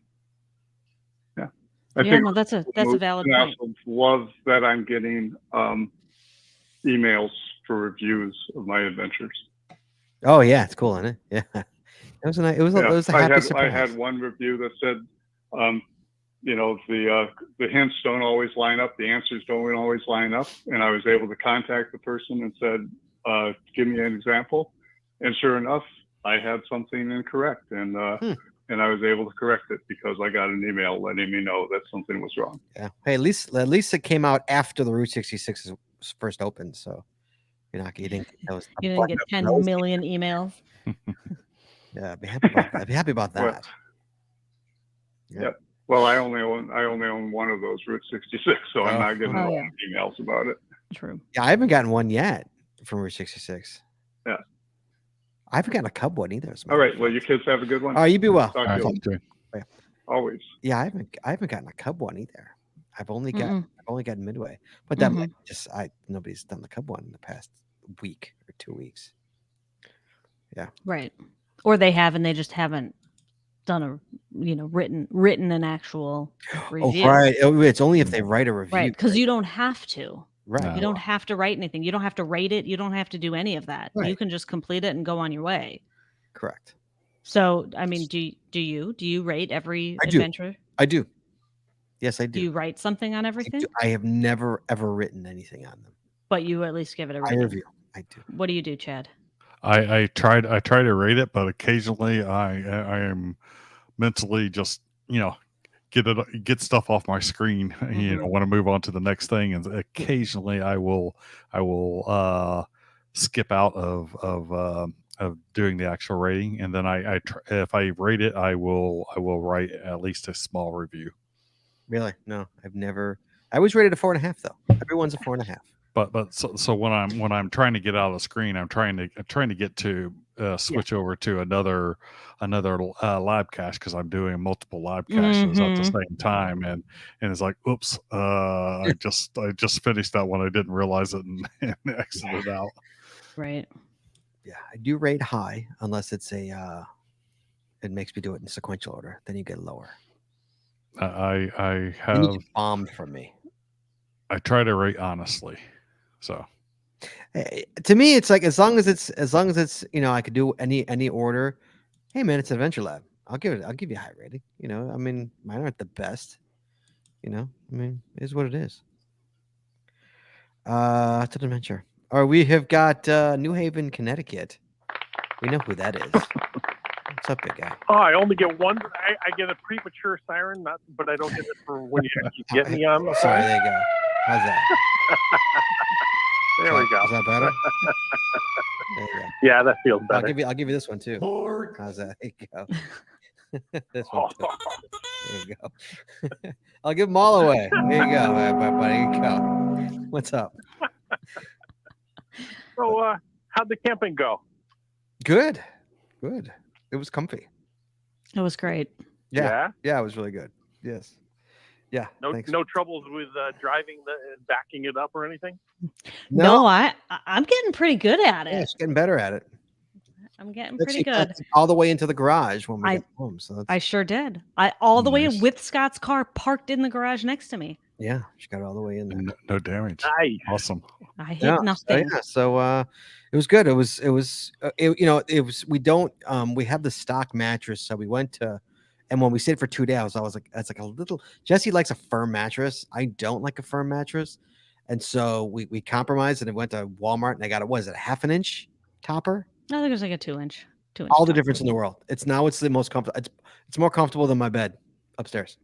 Yeah. That's a valid point. I also love that I'm getting emails for reviews of my adventures. Oh yeah, it's cool, isn't it? Yeah. It was a happy surprise. I had one review that said, the hints don't always line up, the answers don't always line up, and I was able to contact the person and said, give me an example, and sure enough, I had something incorrect, and I was able to correct it because I got an email letting me know that something was wrong. Yeah. Hey, at least it came out after the Route 66 was first opened, so you didn't get 10 million emails. Yeah, I'd be happy about that. Well, Well, I only own one of those Route 66, so I'm not getting a lot of emails about it. True. Yeah, I haven't gotten one yet from Route 66. Yeah. I haven't gotten a cub one either. All right. Well, you kids have a good one. Oh, you be well. Talk All to right, you. Jay. Always. Yeah, I haven't gotten a cub one either. I've only gotten Midway, but that might just nobody's done the cub one in the past week or 2 weeks. Yeah. Right. Or they have, and they just haven't done a written an actual review. Oh, right. It's only if they write a review. Right, because you don't have to. Right. You don't have to write anything. You don't have to rate it. You don't have to do any of that. Right. You can just complete it and go on your way. Correct. So, I mean, do you rate every adventure? I do. Yes, I do. Do you write something on everything? I have never ever written anything on them. But you at least give it a I rating. review. I do. What do you do, Chad? I try to rate it, but occasionally I am mentally just get stuff off my screen. Want to move on to the next thing, and occasionally I will skip out of doing the actual rating, and then if I rate it, I will write at least a small review. Really? No, I've never. I was rated a 4.5 though. Everyone's a 4.5. But so when I'm trying to get out of the screen, I'm trying to get to switch over to another live cache, because I'm doing multiple live caches at the same time, and it's like, oops, I just finished that one. I didn't realize it and exited out. Right. Yeah, I do rate high unless it's it makes me do it in sequential order. Then you get lower. I have Then you get bombed from me. I try to rate honestly. So to me, it's like as long as it's I could do any order. Hey man, it's Adventure Lab. I'll give you a high rating. I mean, mine aren't the best. I mean, it is what it is. It's an adventure. Or we have got New Haven, Connecticut. We know who that is. What's up, big guy? Oh, I only get one. I get a premature siren, but I don't get it for when you actually get me on the phone. Sorry, there you go. How's that? There we go. Is that better? There you go. Yeah, that feels better. I'll give you this one too. How's that? There you go. This one too. There you go. I'll give them all away. There you go, buddy. There you go. What's up? So, how'd the camping go? Good. It was comfy. It was great. Yeah, it was really good. Yes. Yeah. No troubles with driving backing it up or anything? No, I'm getting pretty good at it. Yeah, she's getting better at it. I'm getting pretty good. All the way into the garage when we got home. So I sure did. All the way with Scott's car parked in the garage next to me. Yeah, she got it all the way in there. No damage. Nice. Awesome. I hit nothing. So it was good. It was we don't we have the stock mattress, so we went to, and when we stayed for 2 days, I was like, that's like a little. Jesse likes a firm mattress. I don't like a firm mattress, and so we compromised and went to Walmart and I got a half an inch topper? I think it was like a 2-inch. All the difference in the world. It's the most comfortable. It's more comfortable than my bed upstairs.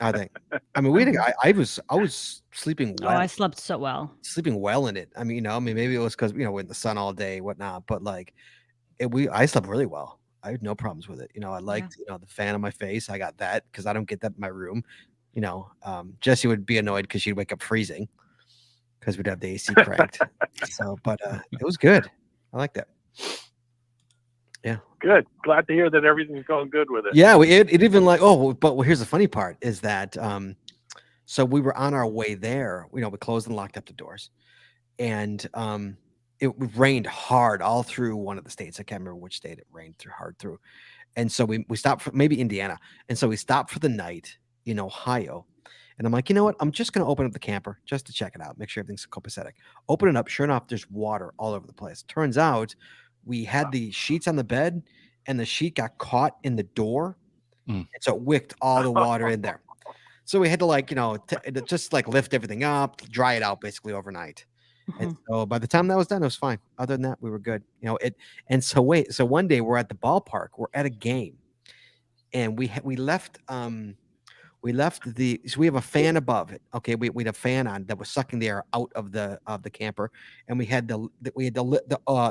I think. I mean, I was sleeping well. Oh, I slept so well. Sleeping well in it. I mean, maybe it was because we're in the sun all day, whatnot. But like, I slept really well. I had no problems with it. I liked the fan on my face. I got that because I don't get that in my room. Jesse would be annoyed because she'd wake up freezing because we'd have the AC cranked. So, but it was good. I like that. Yeah. Good. Glad to hear that everything's going good with it. Yeah, it even but here's the funny part is that so we were on our way there. We closed and locked up the doors, and it rained hard all through one of the states. I can't remember which state it rained hard through, and so we stopped for maybe Indiana, and so we stopped for the night in Ohio. And I'm like, you know what? I'm just going to open up the camper just to check it out, make sure everything's copacetic. Open it up. Sure enough, there's water all over the place. Turns out we had the sheets on the bed and the sheet got caught in the door. And so it wicked all the water in there. So we had to just lift everything up, dry it out basically overnight. And so by the time that was done, it was fine. Other than that, we were good. And so one day we're at the ballpark, we're at a game, and we left so we have a fan above it. Okay, we had a fan on that was sucking the air out of the camper, and we had the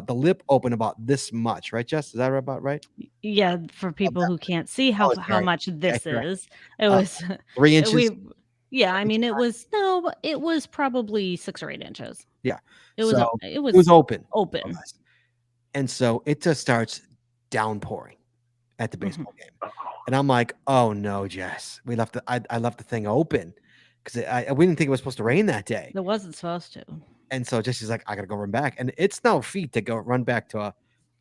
lip open about this much, right, Jess? Is that about right? Yeah, for people who can't see how much this is, it was 3 inches. Yeah, I mean, it was probably 6 or 8 inches. Yeah. It So was it was open. open. And so it just starts downpouring at the Mm-hmm. baseball game. And I'm like, oh no, Jess. I left the thing open because we didn't think it was supposed to rain that day. It wasn't supposed to. And so Jesse's like, I gotta go run back. And it's no feat to go run back to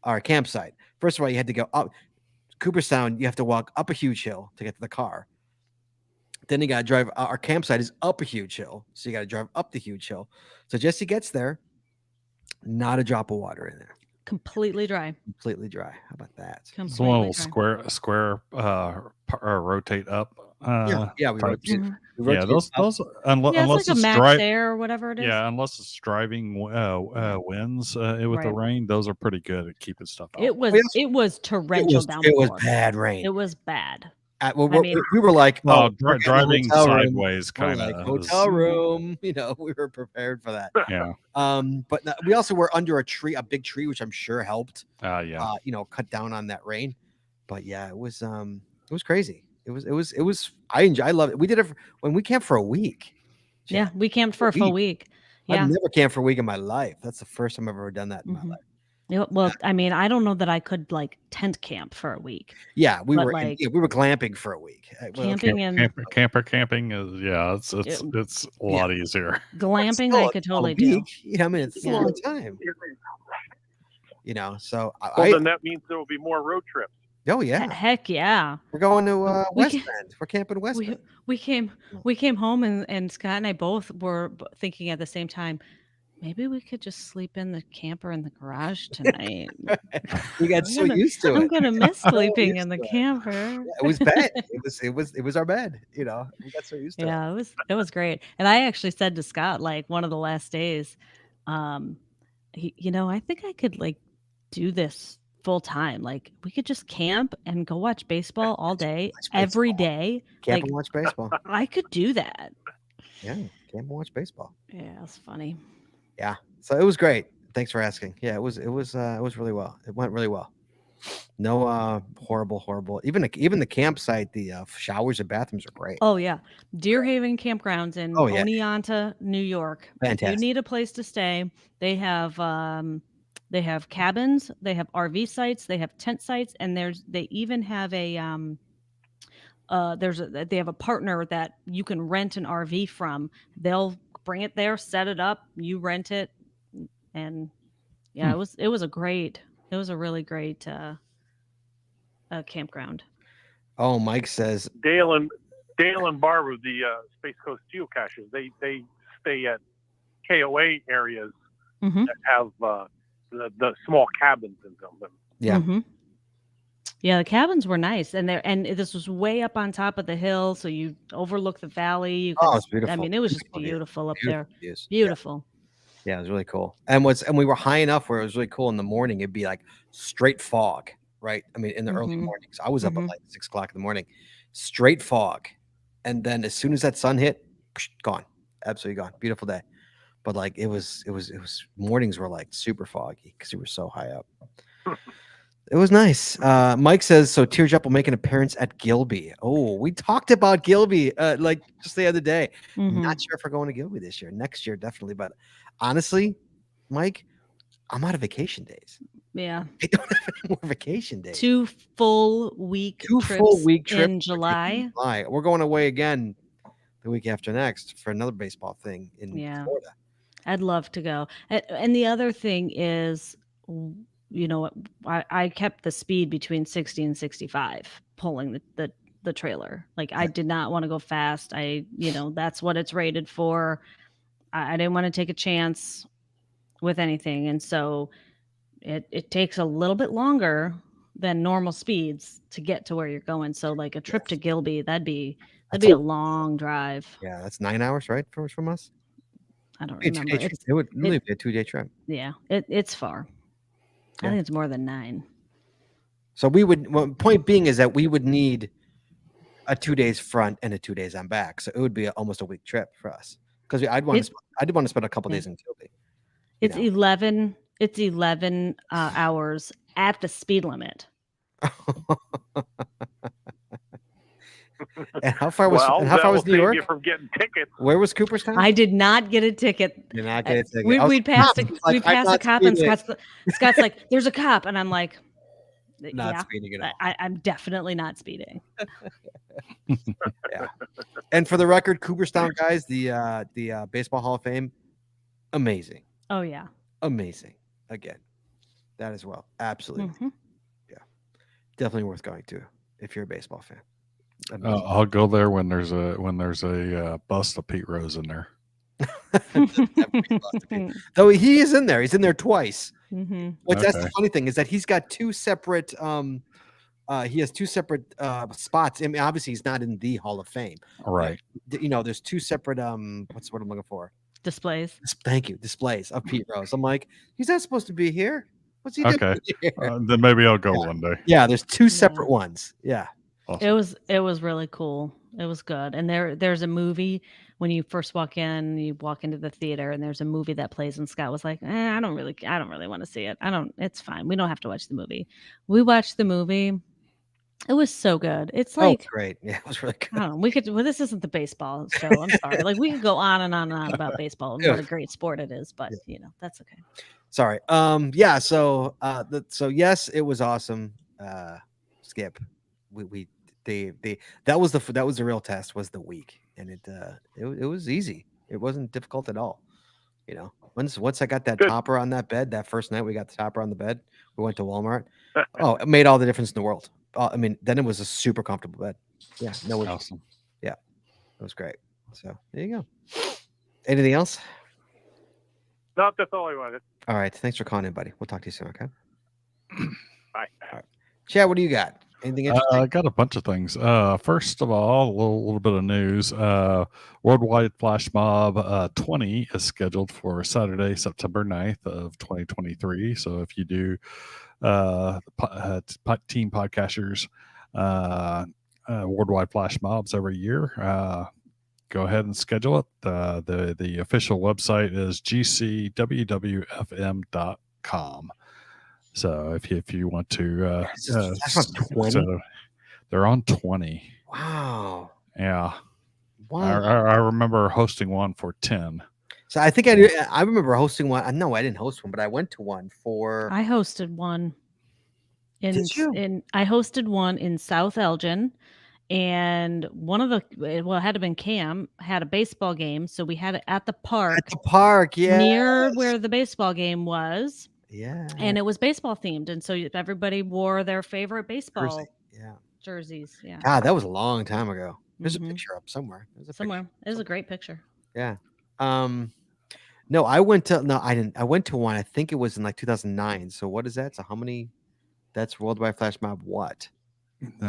our campsite. First of all, you had to go up Cooperstown, you have to walk up a huge hill to get to the car. Then you gotta drive. Our campsite is up a huge hill, so you gotta drive up the huge hill. So Jesse gets there, not a drop of water in there. Completely dry. Completely dry. How about that? So one will square rotate up. Yeah, we types. rotate. Yeah, those unless it's like a max air or whatever it is. Yeah, unless it's driving winds with the rain, those are pretty good at keeping stuff out. It was torrential down. It was bad rain. It was bad. We were like, driving sideways, kind of like hotel room. You know, we were prepared for that. Yeah. But we also were under a big tree, which I'm sure helped. Yeah. Cut down on that rain. But yeah, it was crazy. It was. I love it. We did it when we camped for a week. Yeah, we camped for a full week. Yeah, I've never camped for a week in my life. That's the first time I've ever done that in my life. Yeah, well, I mean, I don't know that I could like tent camp for a week. Yeah, we were glamping for a week. Camping camping is it's a lot easier. Glamping I could totally do. You know, I mean, it's a long time. You know, so then that means there will be more road trips. Oh yeah, heck yeah! We're going to West Bend. We're camping West Bend. We came home and Scott and I both were thinking at the same time, maybe we could just sleep in the camper in the garage tonight. We got used to it. I'm gonna miss sleeping in the camper. Yeah, it was bed. It was our bed. You know, we got so used to it. Yeah, it was great. And I actually said to Scott, like one of the last days, I think I could like do this full time. Like we could just camp and go watch baseball all day, every day. Camp and watch baseball. I could do that. Yeah, camp and watch baseball. Yeah, it's funny. Yeah, so it was great. Thanks for asking. Yeah, it was really well. It went really well. No horrible. Even the campsite, the showers and bathrooms are great. Oh yeah, Deer Haven campgrounds in Oneonta, New York. Fantastic. If you need a place to stay, they have cabins, they have RV sites, they have tent sites, and they even have a they have a partner that you can rent an RV from. They'll bring it there, set it up, you rent it, and it was a really great campground. Oh, Mike says Dale and Barbara, the Space Coast Geocachers, they stay at KOA areas that have the small cabins in them. Yeah. Mm-hmm. Yeah, the cabins were nice, and this was way up on top of the hill, so you overlook the valley. It's beautiful. I mean, it was just beautiful up there. Views. Beautiful. Yeah, it was really cool. And we were high enough where it was really cool in the morning. It'd be like straight fog, right? I mean, in the early mornings. I was up at like 6 o'clock in the morning, straight fog, and then as soon as that sun hit, gone, absolutely gone. Beautiful day, but like it was mornings were like super foggy because we were so high up. It was nice. Mike says, so Teardrop will make an appearance at Gilby. Oh, we talked about Gilby like just the other day. Not sure if we're going to Gilby this year. Next year, definitely. But honestly, Mike, I'm out of vacation days. Yeah. I don't have any more vacation days. 2 full week trips in July. We're going away again the week after next for another baseball thing in Florida. I'd love to go. And the other thing is, I kept the speed between 60 and 65 pulling the trailer. Like I did not want to go fast. That's what it's rated for. I didn't want to take a chance with anything. And so it takes a little bit longer than normal speeds to get to where you're going. So like a trip to Gilby, that'd be a long drive. Yeah, that's 9 hours, right? From us. I don't remember. It would really be a 2-day trip. Yeah, it's far. I think it's more than 9. So point being is that we would need a 2 days front and a 2 days on back. So it would be almost a week trip for us because I did want to spend a couple days in Gilby. It's 11 hours at the speed limit. And how far was New save York? you from getting tickets. Where was Cooperstown? I did not get a ticket. Did not get a ticket. We'd passed a cop, and Scott's like, "There's a cop," and I'm like, not speeding at all. I'm definitely not speeding. Yeah. And for the record, Cooperstown guys, the Baseball Hall of Fame, amazing. Oh yeah, amazing. Again, that as well. Absolutely. Mm-hmm. Yeah, definitely worth going to if you're a baseball fan. I'll go there when there's a bust of Pete Rose in there. Though he is in there. He's in there twice. Mm-hmm. That's the funny thing is that he's got two separate. He has two separate spots. I mean, obviously, he's not in the Hall of Fame. Right. There's two separate. What's what I'm looking for? Displays. Thank you. Displays of Pete Rose. I'm like, he's not supposed to be here. What's he doing here? Then maybe I'll go one day. Yeah, there's two separate ones. Yeah. Awesome. It was really cool. It was good. And there's a movie when you first walk in, you walk into the theater and there's a movie that plays and Scott was like, I don't really want to see it. It's fine. We don't have to watch the movie. We watched the movie. It was so good. It's like great. Yeah, it was really good. I don't know, this isn't the baseball show. I'm sorry. Like we could go on and on and on about baseball and what a great sport it is, but that's okay. Sorry. Yeah, so yes, it was awesome. Skip. That was the real test, was the week, and it was easy. It wasn't difficult at all. Once I got that topper on that bed, that first night we got the topper on the bed, we went to Walmart. Oh, it made all the difference in the world. I mean, then it was a super comfortable bed. Yeah, no worries. Awesome. Yeah, it was great. So there you go. Anything else? No, that's all I wanted. All right, thanks for calling in, buddy. We'll talk to you soon. Okay. Bye. All right. Chad, what do you got? Anything interesting? I got a bunch of things. First of all, a little bit of news. Worldwide Flash Mob 20 is scheduled for Saturday, September 9th of 2023. So if you do team podcasters Worldwide Flash Mobs every year, go ahead and schedule it. The official website is gcwwfm.com. So if you want to, they're on 20. Wow. Yeah. Wow. I remember hosting one for 10. So I think I remember hosting one. No, I didn't host one, but I went to one for. I hosted one. Did you? I hosted one in South Elgin, and it had to been Cam had a baseball game, so we had it at the park. At the park, yeah. Near where the baseball game was. Yeah. And it was baseball themed, and so everybody wore their favorite baseball jerseys. Yeah. God, that was a long time ago. There's a picture up somewhere. It was a great picture. Yeah. No, I didn't. I went to one. I think it was in like 2009. So what is that? So how many? That's Worldwide Flash Mob. What? 20.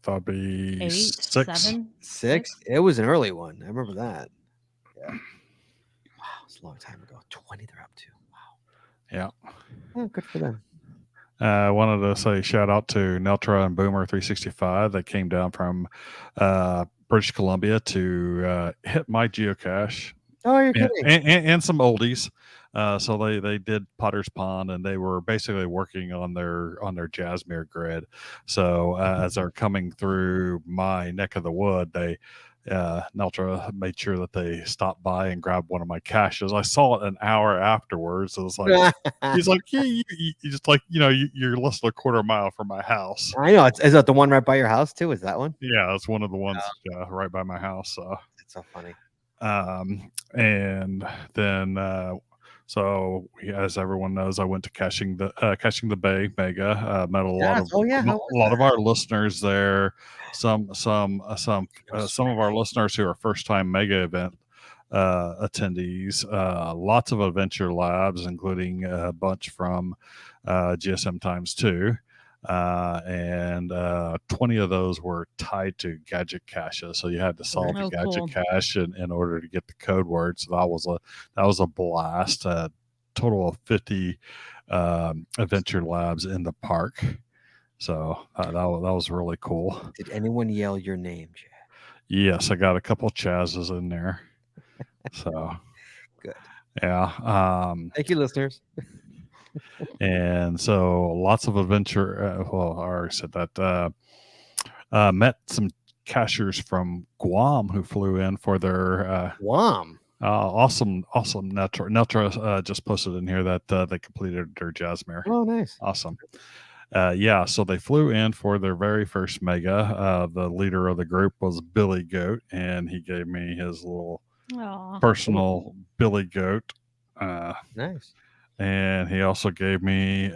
That'd be 8, 6. 7, 6. It was an early one. I remember that. Yeah. Wow, it's a long time ago. 20 they're up to. Wow. Yeah. Oh, good for them. I wanted to say shout out to Neltra and Boomer 365 that came down from British Columbia to hit my geocache. Oh, you're kidding. And some oldies. So they did Potter's Pond, and they were basically working on their Jasmine grid. So as they're coming through my neck of the wood, Neltra made sure that they stopped by and grabbed one of my caches. I saw it an hour afterwards. It was like, he's like, yeah, you just like, you're less than a quarter mile from my house. I know. Is that the one right by your house too? Is that one? Yeah, it's one of the ones right by my house. It's so funny. And then, so as everyone knows, I went to Caching the Bay Mega. Met a lot of our listeners there. Some of our listeners who are first time Mega event attendees. Lots of adventure labs, including a bunch from GSM times 2. And 20 of those were tied to gadget caches, so you had to solve the gadget cache in order to get the code word. So that was a blast. Total of 50 adventure labs in the park. So that was really cool. Did anyone yell your name, Chad? Yes, I got a couple Chazzes in there. So good. Yeah. Thank you, listeners. And so lots of adventure. I already said that. Met some cachers from Guam who flew in for their Guam. awesome Netra. Netra just posted in here that they completed their Jasmine. Oh, nice. Awesome. Yeah, so they flew in for their very first mega. The leader of the group was Billy Goat, and he gave me his little personal Billy Goat. Nice. And he also gave me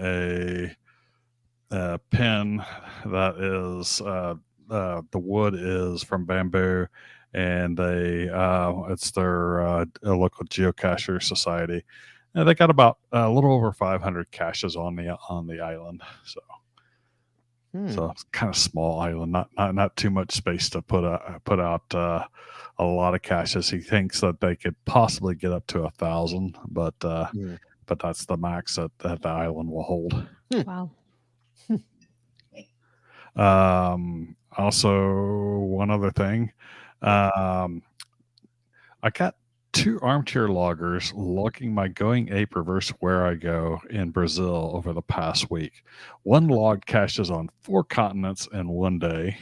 a pin that is the wood is from bamboo, and they it's their local geocacher society. And they got about a little over 500 caches on the island. So it's kind of small island, not too much space to put out a lot of caches. He thinks that they could possibly get up to 1,000, but that's the max that the island will hold. Wow. Also, one other thing, I got 2 armchair loggers logging my going ape reverse where I go in Brazil over the past week. One logged caches on 4 continents in one day.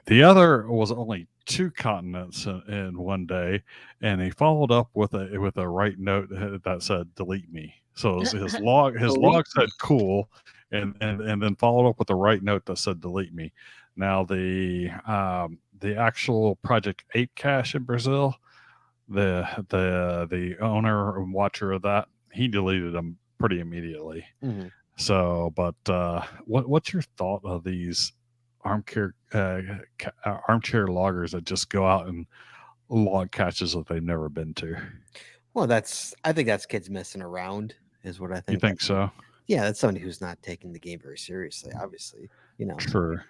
The other was only 2 continents in one day, and he followed up with a right note that said "delete me." So his log said "cool," and then followed up with a right note that said "delete me." Now the actual Project 8 cache in Brazil, the owner and watcher of that, he deleted them pretty immediately. So, but what's your thought of these armchair loggers that just go out and log caches that they've never been to? Well, I think that's kids messing around, is what I think. You think so? Yeah, that's somebody who's not taking the game very seriously. Obviously, Sure.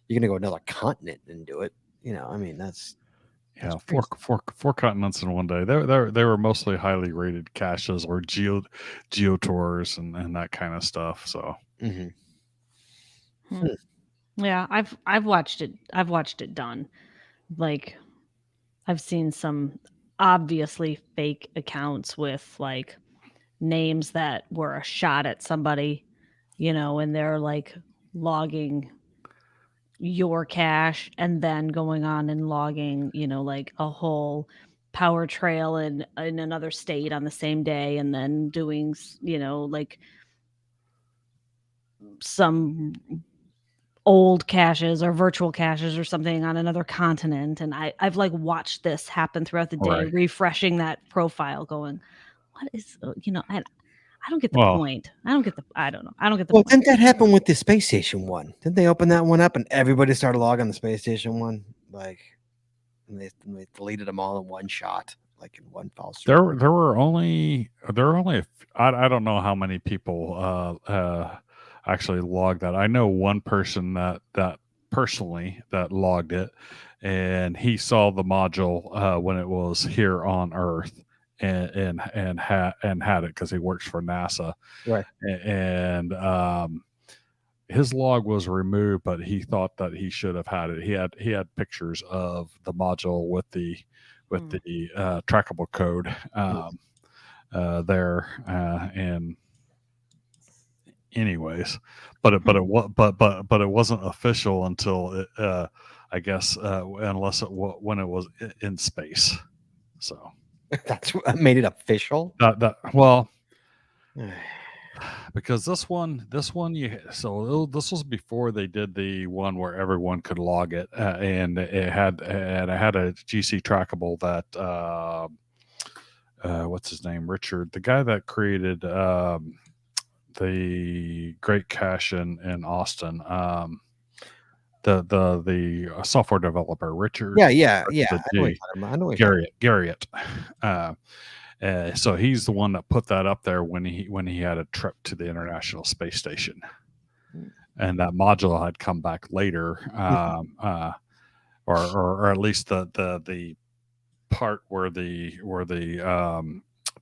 You're gonna go another continent and do it. I mean, that's 4 continents in one day. They were mostly highly rated caches or geo tours and that kind of stuff. So. Yeah, I've watched it. I've watched it done. Like, I've seen some obviously fake accounts with like names that were a shot at somebody, and they're like logging your cache and then going on and logging, like a whole power trail in another state on the same day, and then doing, like some old caches or virtual caches or something on another continent. And I've like watched this happen throughout the day, refreshing that profile, going, what is, I don't get the point. I don't know. I don't get the point. Didn't that happen with the space station one? Didn't they open that one up and everybody started logging the space station one? Like, and they deleted them all in one shot, like in one foul swoop. There were only I don't know how many people actually logged that. I know one person that personally that logged it, and he saw the module when it was here on Earth, and had it because he works for NASA, right? And his log was removed, but he thought that he should have had it. He had pictures of the module with the trackable code there, and anyways, but it wasn't official until I guess unless when it was in space. So that's what made it official. Well, because this one this was before they did the one where everyone could log it, and it had a GC trackable that what's his name, Richard, the guy that created the Great Cache in Austin, the software developer, Richard. Yeah. I know Garriott. So he's the one that put that up there when he had a trip to the International Space Station, and that module had come back later, or at least the part where the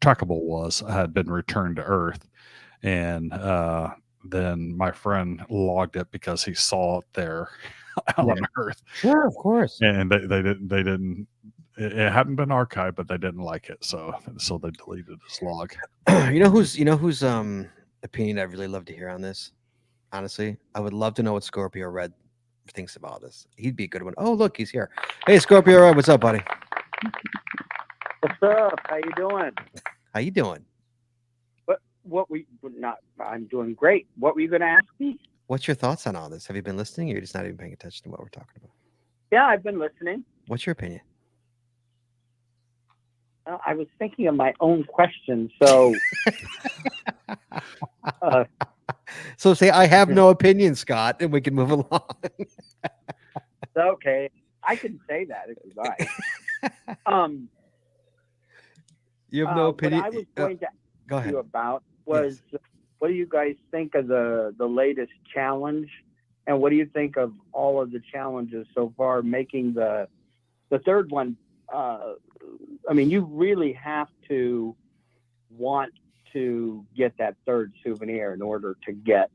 trackable was had been returned to Earth, and then my friend logged it because he saw it there on Earth. Sure, of course. And they didn't. It hadn't been archived, but they didn't like it, so they deleted his log. You know whose opinion I'd really love to hear on this? Honestly, I would love to know what Scorpio Red thinks about this. He'd be a good one. Oh, look, he's here. Hey, Scorpio, what's up, buddy? What's up? How you doing? How you doing? I'm doing great. What were you going to ask me? What's your thoughts on all this? Have you been listening, or you're just not even paying attention to what we're talking about? Yeah, I've been listening. What's your opinion? I was thinking of my own question, so. So say, I have no opinion, Scott, and we can move along. Okay, I can say that if you like. You have no opinion. What I was going to Go ask ahead. you about was, what do you guys think of the latest challenge, and what do you think of all of the challenges so far? Making the third one. I mean, you really have to want to get that third souvenir in order to get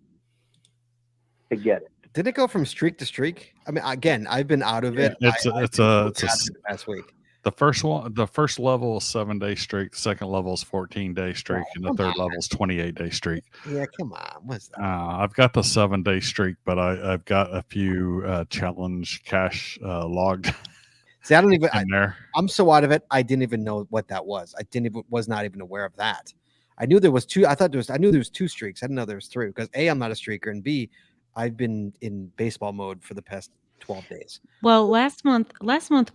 it. Did it go from streak to streak? I mean, again, I've been out of it. It's the past week. The first level is 7-day streak. The second level is 14-day streak, and the third level is 28-day streak. Yeah, come on. What's that? I've got the 7-day streak, but I've got a few challenge cache logged. See, I don't even. there. I'm so out of it. I didn't even know what that was. Was not even aware of that. I knew there was two. I knew there was 2 streaks. I didn't know there was 3 because A, I'm not a streaker, and B, I've been in baseball mode for the past 12 days. Well, last month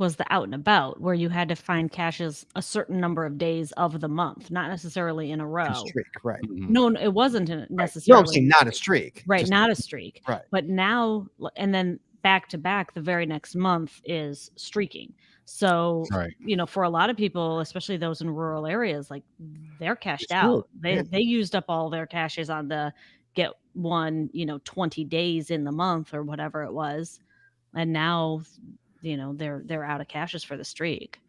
was the out and about, where you had to find caches a certain number of days of the month, not necessarily in a row. Streak, right? No, it wasn't necessarily. No, I'm saying not a streak. Right, Just- not a streak. Right. But now, and then back to back, the very next month is streaking. So, Right. for a lot of people, especially those in rural areas, like they're cashed It's out. good. They used up all their caches on the get one, 20 days in the month or whatever it was. And now, they're out of caches for the streak.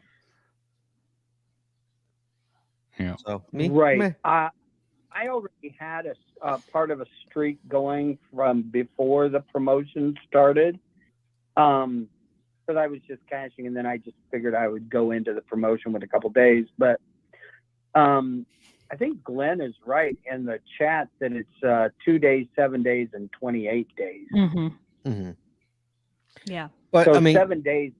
Yeah. So me, Right. meh. I already had a part of a streak going from before the promotion started. Because I was just cashing, and then I just figured I would go into the promotion with a couple days. But I think Glenn is right in the chat that it's 2 days, 7 days, and 28 days. Mm-hmm. Mm-hmm. Yeah. But So I mean, 7 days.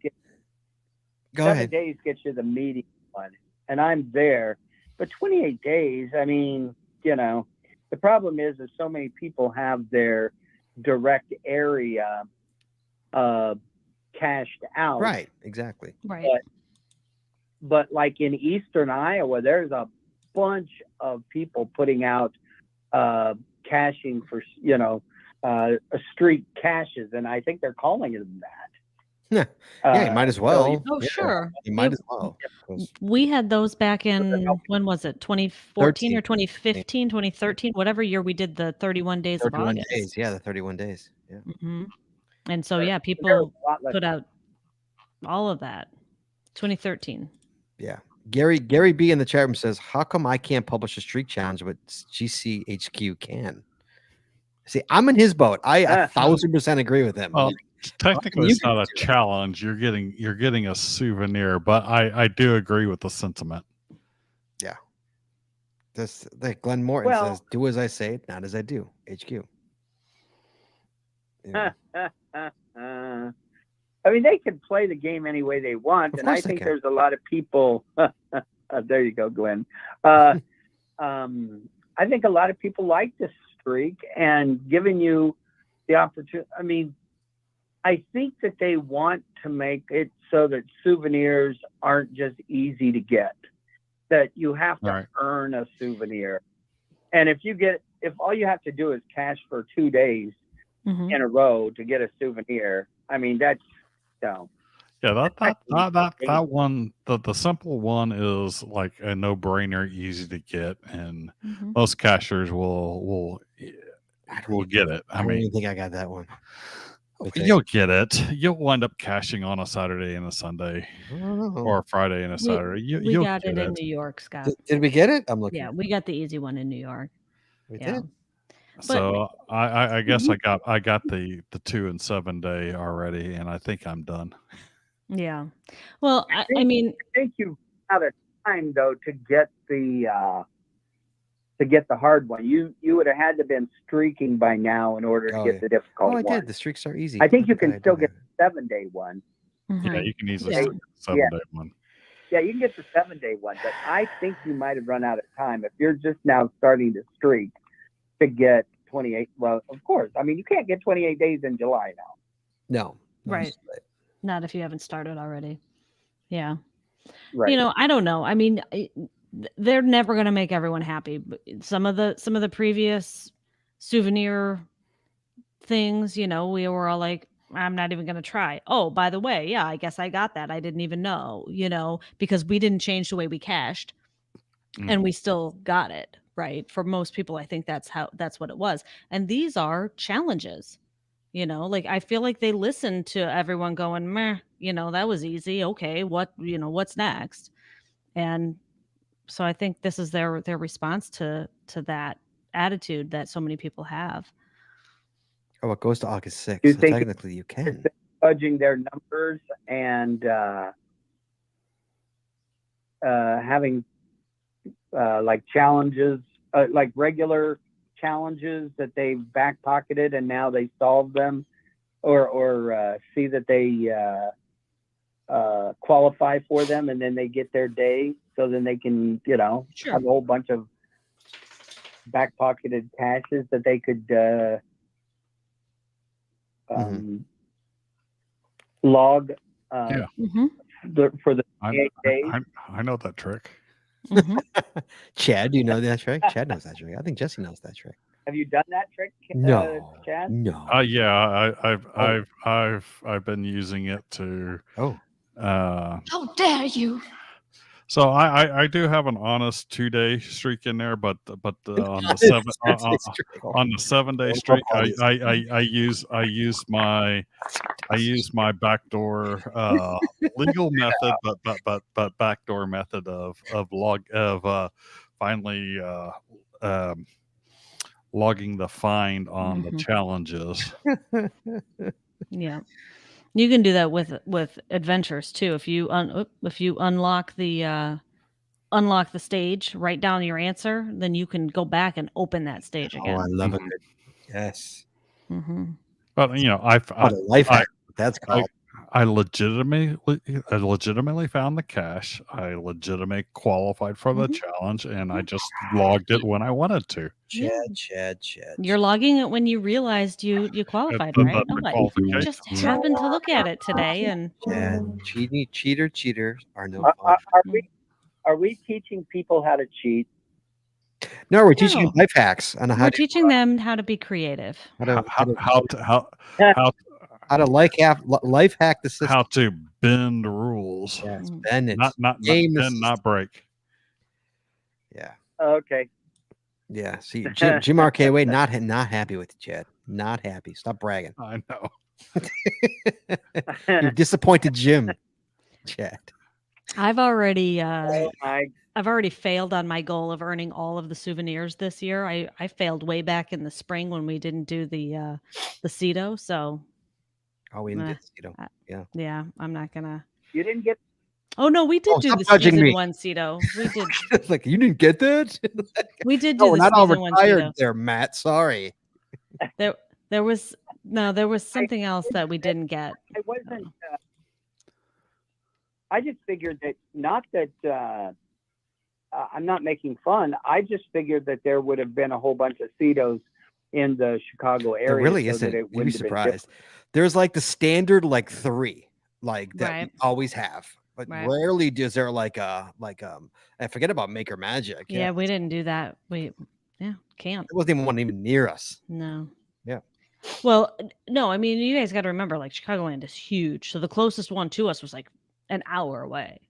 go 7 ahead. days gets you the medium one, and I'm there. But 28 days, I mean, the problem is that so many people have their direct area cashed out. Right. Exactly. Right. But like in eastern Iowa, there's a bunch of people putting out caching for, streak caches, and I think they're calling them that. Yeah, you might as well. Oh, Yeah, sure. You might as well. We had those back in, when was it? 2014 or 2015, 2013, whatever year we did the 31 days of 31 August. days. Yeah, the 31 days. Yeah. Hmm. And so, yeah, There's people a lot less. put out all of that. 2013. Yeah. Gary B in the chat room says, "How come I can't publish a streak challenge, but GCHQ can?" See, I'm in his boat. I 1,000% agree with him. Well, technically, You it's can not a do it. challenge. You're getting a souvenir, but I do agree with the sentiment. This like Glenn Morton Well- says, "Do as I say, not as I do." HQ. Yeah. I mean, they can play the game any way they want, Of and I course they think can. there's a lot of people. There you go, Glenn. I think a lot of people like this streak and giving you the opportunity. I mean, I think that they want to make it so that souvenirs aren't just easy to get, that you have to Right. earn a souvenir. And if all you have to do is cash for 2 days Mhm. in a row to get a souvenir, I mean, that's, Yeah, that one, the simple one is like a no-brainer, easy to get, and Mhm. most cashers will get it. I I don't mean, even think I got that one. Okay. you'll get it. You'll wind up cashing on a Saturday and a Sunday, I don't know. or a Friday and a Saturday. We You'll got get it in New York, Scott. Did we get it? I'm looking. Yeah, we got the easy one in New York. We Yeah. did. So I guess I got the 2 and 7 day already, and I think I'm done. Yeah. Well, I think- mean, I think you've got a time though to get the to get the hard one. You would have had to been streaking by now in order to get the difficult one. I did. The streaks are easy. I think you can still get the 7-day one. Yeah, you can easily Yeah. get the 7-day one. Yeah, you can get the 7-day one, but I think you might have run out of time if you're just now starting to streak to get 28. Well, of course. I mean, you can't get 28 days in July now. No. Right. Not if you haven't started already. Yeah. Right. You know, I don't know. I mean, they're never going to make everyone happy. But some of the previous souvenir things, you know, we were all like, I'm not even going to try. Oh, by the way, yeah, I guess I got that. I didn't even know, you know, because we didn't change the way we cached and we still got it, right? For most people, I think that's what it was. And these are challenges, you know, like I feel like they listen to everyone going, meh, you know, that was easy. Okay. What's next? And so I think this is their response to that attitude that so many people have. Oh, it goes to August 6th. You So think technically you can. Fudging their numbers and having like challenges, like regular challenges that they back pocketed and now they solve them, or see that they qualify for them and then they get their day, so then they can, you know, have a whole bunch of back pocketed caches that they could log for the 8 days. I know that trick. Chad, do you know that trick? Chad knows that trick. I think Jesse knows that trick. Have you done that trick, Chad? No. Yeah, I've been using it to. How dare you! So I do have an honest 2-day streak in there, but on the on the 7-day streak, I use my backdoor legal method, but backdoor method of finally logging the find on the challenges. Yeah. You can do that with adventures too. If you unlock the stage, write down your answer, then you can go back and open that stage again. Oh, I love it. Yes. But you know, the life hack, that's called. I legitimately found the cache. I legitimately qualified for the challenge, and I just logged it when I wanted to. Chad. You're logging it when you realized you qualified, right? Oh, I just happened to look at it today, and cheaters are no fun. Are we teaching people how to cheat? No, we're teaching them life hacks on how. We're teaching them how to be creative. How to life hack the system. How to bend rules. Yes, bend it. Not bend, not break. Yeah. Okay. Yeah. See, Jim RKWay not happy with you, Chad. Not happy. Stop bragging. I know. You're disappointed, Jim. Chad. I've already failed on my goal of earning all of the souvenirs this year. I failed way back in the spring when we didn't do the CETO. So. Oh, we didn't get CETO. Yeah. Yeah, I'm not gonna. You didn't get. Oh no, we did do the season 1 CETO. We did. Like, you didn't get that? We did do the not all season 1 retired CETO. there, Matt. Sorry. There was something else that we didn't get. I wasn't. I just figured that I'm not making fun. I just figured that there would have been a whole bunch of CETOs in the Chicago area. There really isn't. You'd be surprised. There's like the standard 3, like that we always have, but rarely is there I forget about Maker Magic. Yeah, we didn't do that. Can't. It wasn't even near us. No. Yeah. Well, no, I mean, you guys got to remember, like, Chicagoland is huge, so the closest one to us was like an hour away.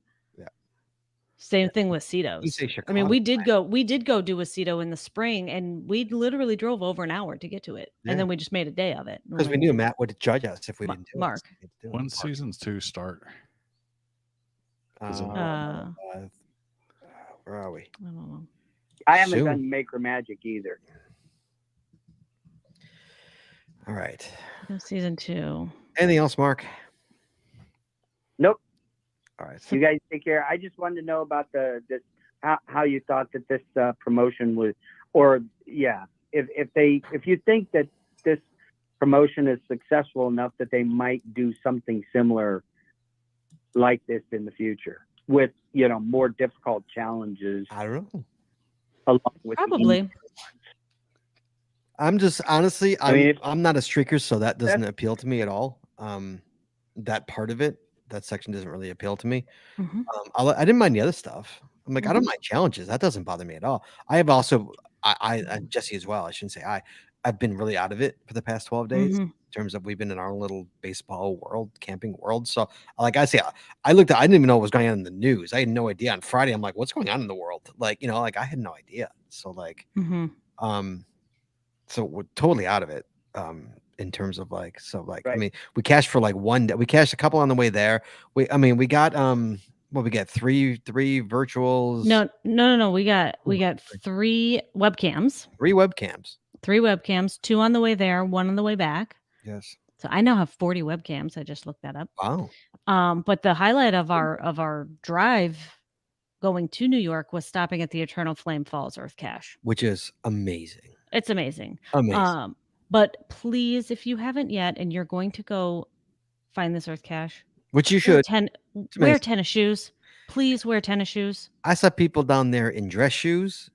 Same thing with CETOs. I mean, we did go do a CETO in the spring, and we literally drove over an hour to get to it, and then we just made a day of it because we knew Matt would judge us if we didn't do it. When seasons 2 start? Where are we? I don't know. I haven't done Maker Magic either. All right. Season 2. Anything else, Mark? Nope. All right. You guys take care. I just wanted to know about how you thought that this promotion was. or yeah, if you think that this promotion is successful enough that they might do something similar like this in the future with, more difficult challenges. I don't know. Along with Probably. I'm just honestly, I'm not a streaker, so that doesn't That's- appeal to me at all. That part of it, that section doesn't really appeal to me. Mhm. I didn't mind the other stuff. I'm like, I don't Mhm. mind challenges. That doesn't bother me at all. I have also, and Jesse as well. I shouldn't say I've been really out of it for the past 12 days Mhm. in terms of we've been in our little baseball world, camping world. So, like I say, I looked at, I didn't even know what was going on in the news. I had no idea. On Friday, I'm like, what's going on in the world? Like, like I had no idea. So, like, Mhm. so we're totally out of it. In terms of I Right. mean, we cashed for like one day. We cashed a couple on the way there. We got what we get three virtuals. No. We got 3 webcams. 3 webcams. 3 webcams, 2 on the way there, 1 on the way back. Yes. So I now have 40 webcams. I just looked that up. Wow. But the highlight of our drive going to New York was stopping at the Eternal Flame Falls Earth Cache, which is amazing. It's amazing. Amazing. But please, if you haven't yet, and you're going to go find this Earth Cache, which you should, wear tennis shoes. Please wear tennis shoes. I saw people down there in dress shoes.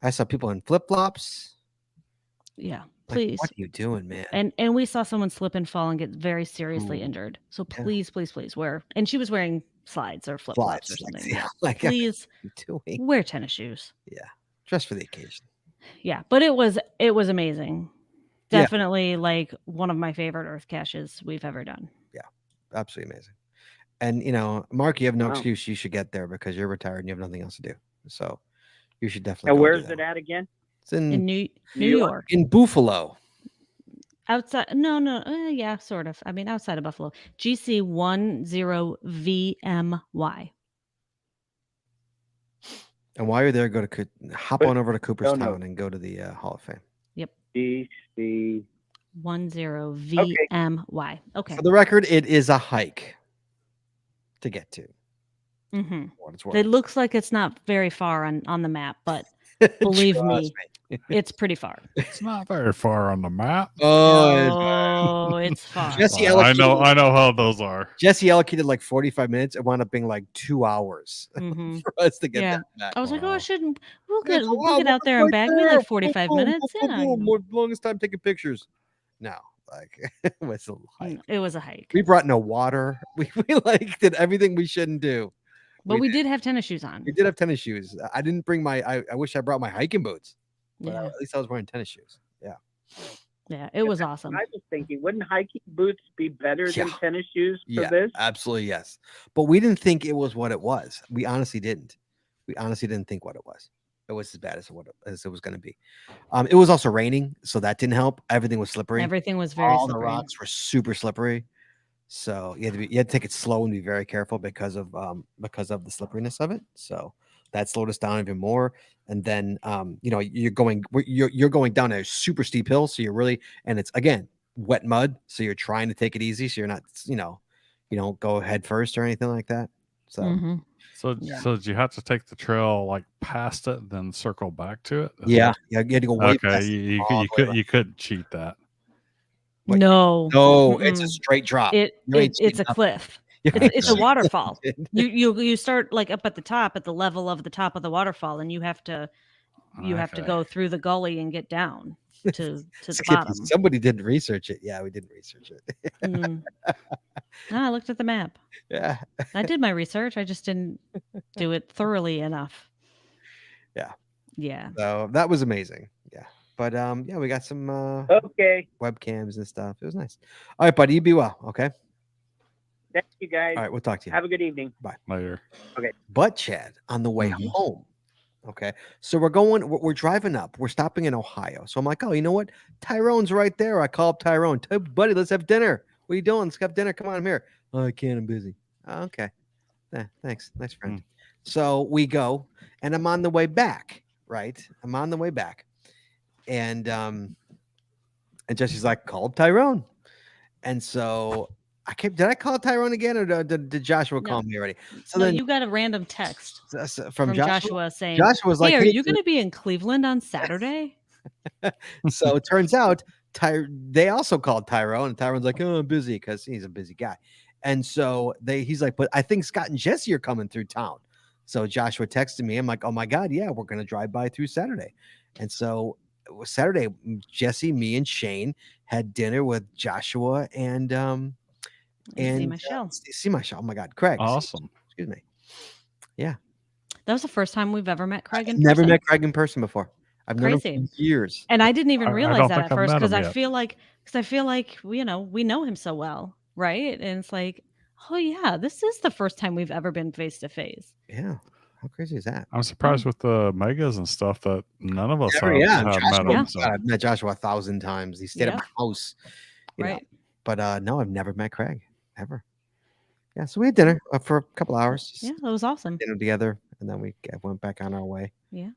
I saw people in flip flops. Yeah, please. What are you doing, man? And we saw someone slip and fall and get very seriously injured. So please wear. And she was wearing slides or flip flops or something. Yeah, please wear tennis shoes. Yeah, dress for the occasion. Yeah, but it was amazing. Definitely like one of my favorite Earth caches we've ever done. Yeah, absolutely amazing. And Mark, you have no excuse. You should get there because you're retired and you have nothing else to do. So you should definitely. Now, where's it at again? It's in New York. In Buffalo. Outside, yeah, sort of. I mean, outside of Buffalo. GC10VMY. And while you're there, hop on over to Cooperstown and go to the Hall of Fame. Yep. GC10VMY. Okay. For the record, it is a hike to get to. Mm-hmm. It looks like it's not very far on the map, but believe me, it's pretty far. It's not very far on the map. Oh, it's far. Jesse I know how those are. Jesse allocated like 45 minutes. It wound up being like 2 hours for us to get that back. I was like, oh, I shouldn't. We'll get out there and back. We like 45 minutes. Longest time taking pictures. No, it was a hike. It was a hike. We brought no water. We did everything we shouldn't do. But we did have tennis shoes on. We did have tennis shoes. I didn't bring I wish I brought my hiking boots. But Yeah. at least I was wearing tennis shoes. Yeah. Yeah, it was awesome. I was thinking, wouldn't hiking boots be better than tennis shoes for this? Absolutely, yes. But we didn't think it was what it was. We honestly didn't. We honestly didn't think what it was. It was as bad as it was going to be. It was also raining, so that didn't help. Everything was slippery. Everything was very All slippery. the rocks were super slippery. So you had to take it slow and be very careful because of the slipperiness of it. So that slowed us down even more. And then you're going down a super steep hill, so you're really, and it's again wet mud, so you're trying to take it easy, so you're not you don't go head first or anything like that. So So did you have to take the trail like past it, then circle back to it? Yeah, you had to go way past you couldn't cheat that. No, it's a straight drop. It's a cliff. It's a waterfall. You start like up at the top, at the level of the top of the waterfall, and you have to go through the gully and get down to the bottom. Somebody didn't research it. Yeah, we didn't research it. I looked at the map. Yeah, I did my research. I just didn't do it thoroughly enough. Yeah. So that was amazing. Yeah. But we got some webcams and stuff. It was nice. All right, buddy, you be well. Okay. Thank you, guys. All right, we'll talk to you. Have a good evening. Bye. Later. Okay. But Chad, on the way home. Okay. So we're driving up. We're stopping in Ohio. So I'm like, oh, you know what? Tyrone's right there. I call up Tyrone. Buddy, let's have dinner. What are you doing? Let's have dinner. Come on, I'm here. Oh, I can't. I'm busy. Oh, okay. Thanks. Nice friend. So we go, and I'm on the way back. Right. I'm on the way back. And Jesse's like, call up Tyrone. And so Did I call Tyrone again, or did Joshua call me already? So then you got a random text from Joshua saying, Joshua was like, "Hey, are you going to be in Cleveland on Saturday?" So it turns out they also called Tyrone, and Tyrone's like, "Oh, I'm busy," because he's a busy guy. And so he's like, "But I think Scott and Jesse are coming through town." So Joshua texted me. I'm like, "Oh my God, yeah, we're gonna drive by through Saturday." And so it was Saturday, Jesse, me, and Shane had dinner with Joshua and see Michelle. See Michelle. Oh my God, Craig. Awesome. Excuse me. Yeah. That was the first time we've ever met Craig in person. Never met Craig in person before. I've known him for years. And I didn't even realize that at first because I feel like we know him so well, right? And it's like, oh yeah, this is the first time we've ever been face to face. Yeah. How crazy is that? I'm surprised with the megas and stuff that none of us have met him. So. I've met Joshua 1,000 times. He stayed at my house. Right. Know. But no, I've never met Craig. Ever. Yeah, so we had dinner for a couple hours. Yeah, that was awesome. Dinner together, and then we went back on our way. Yeah.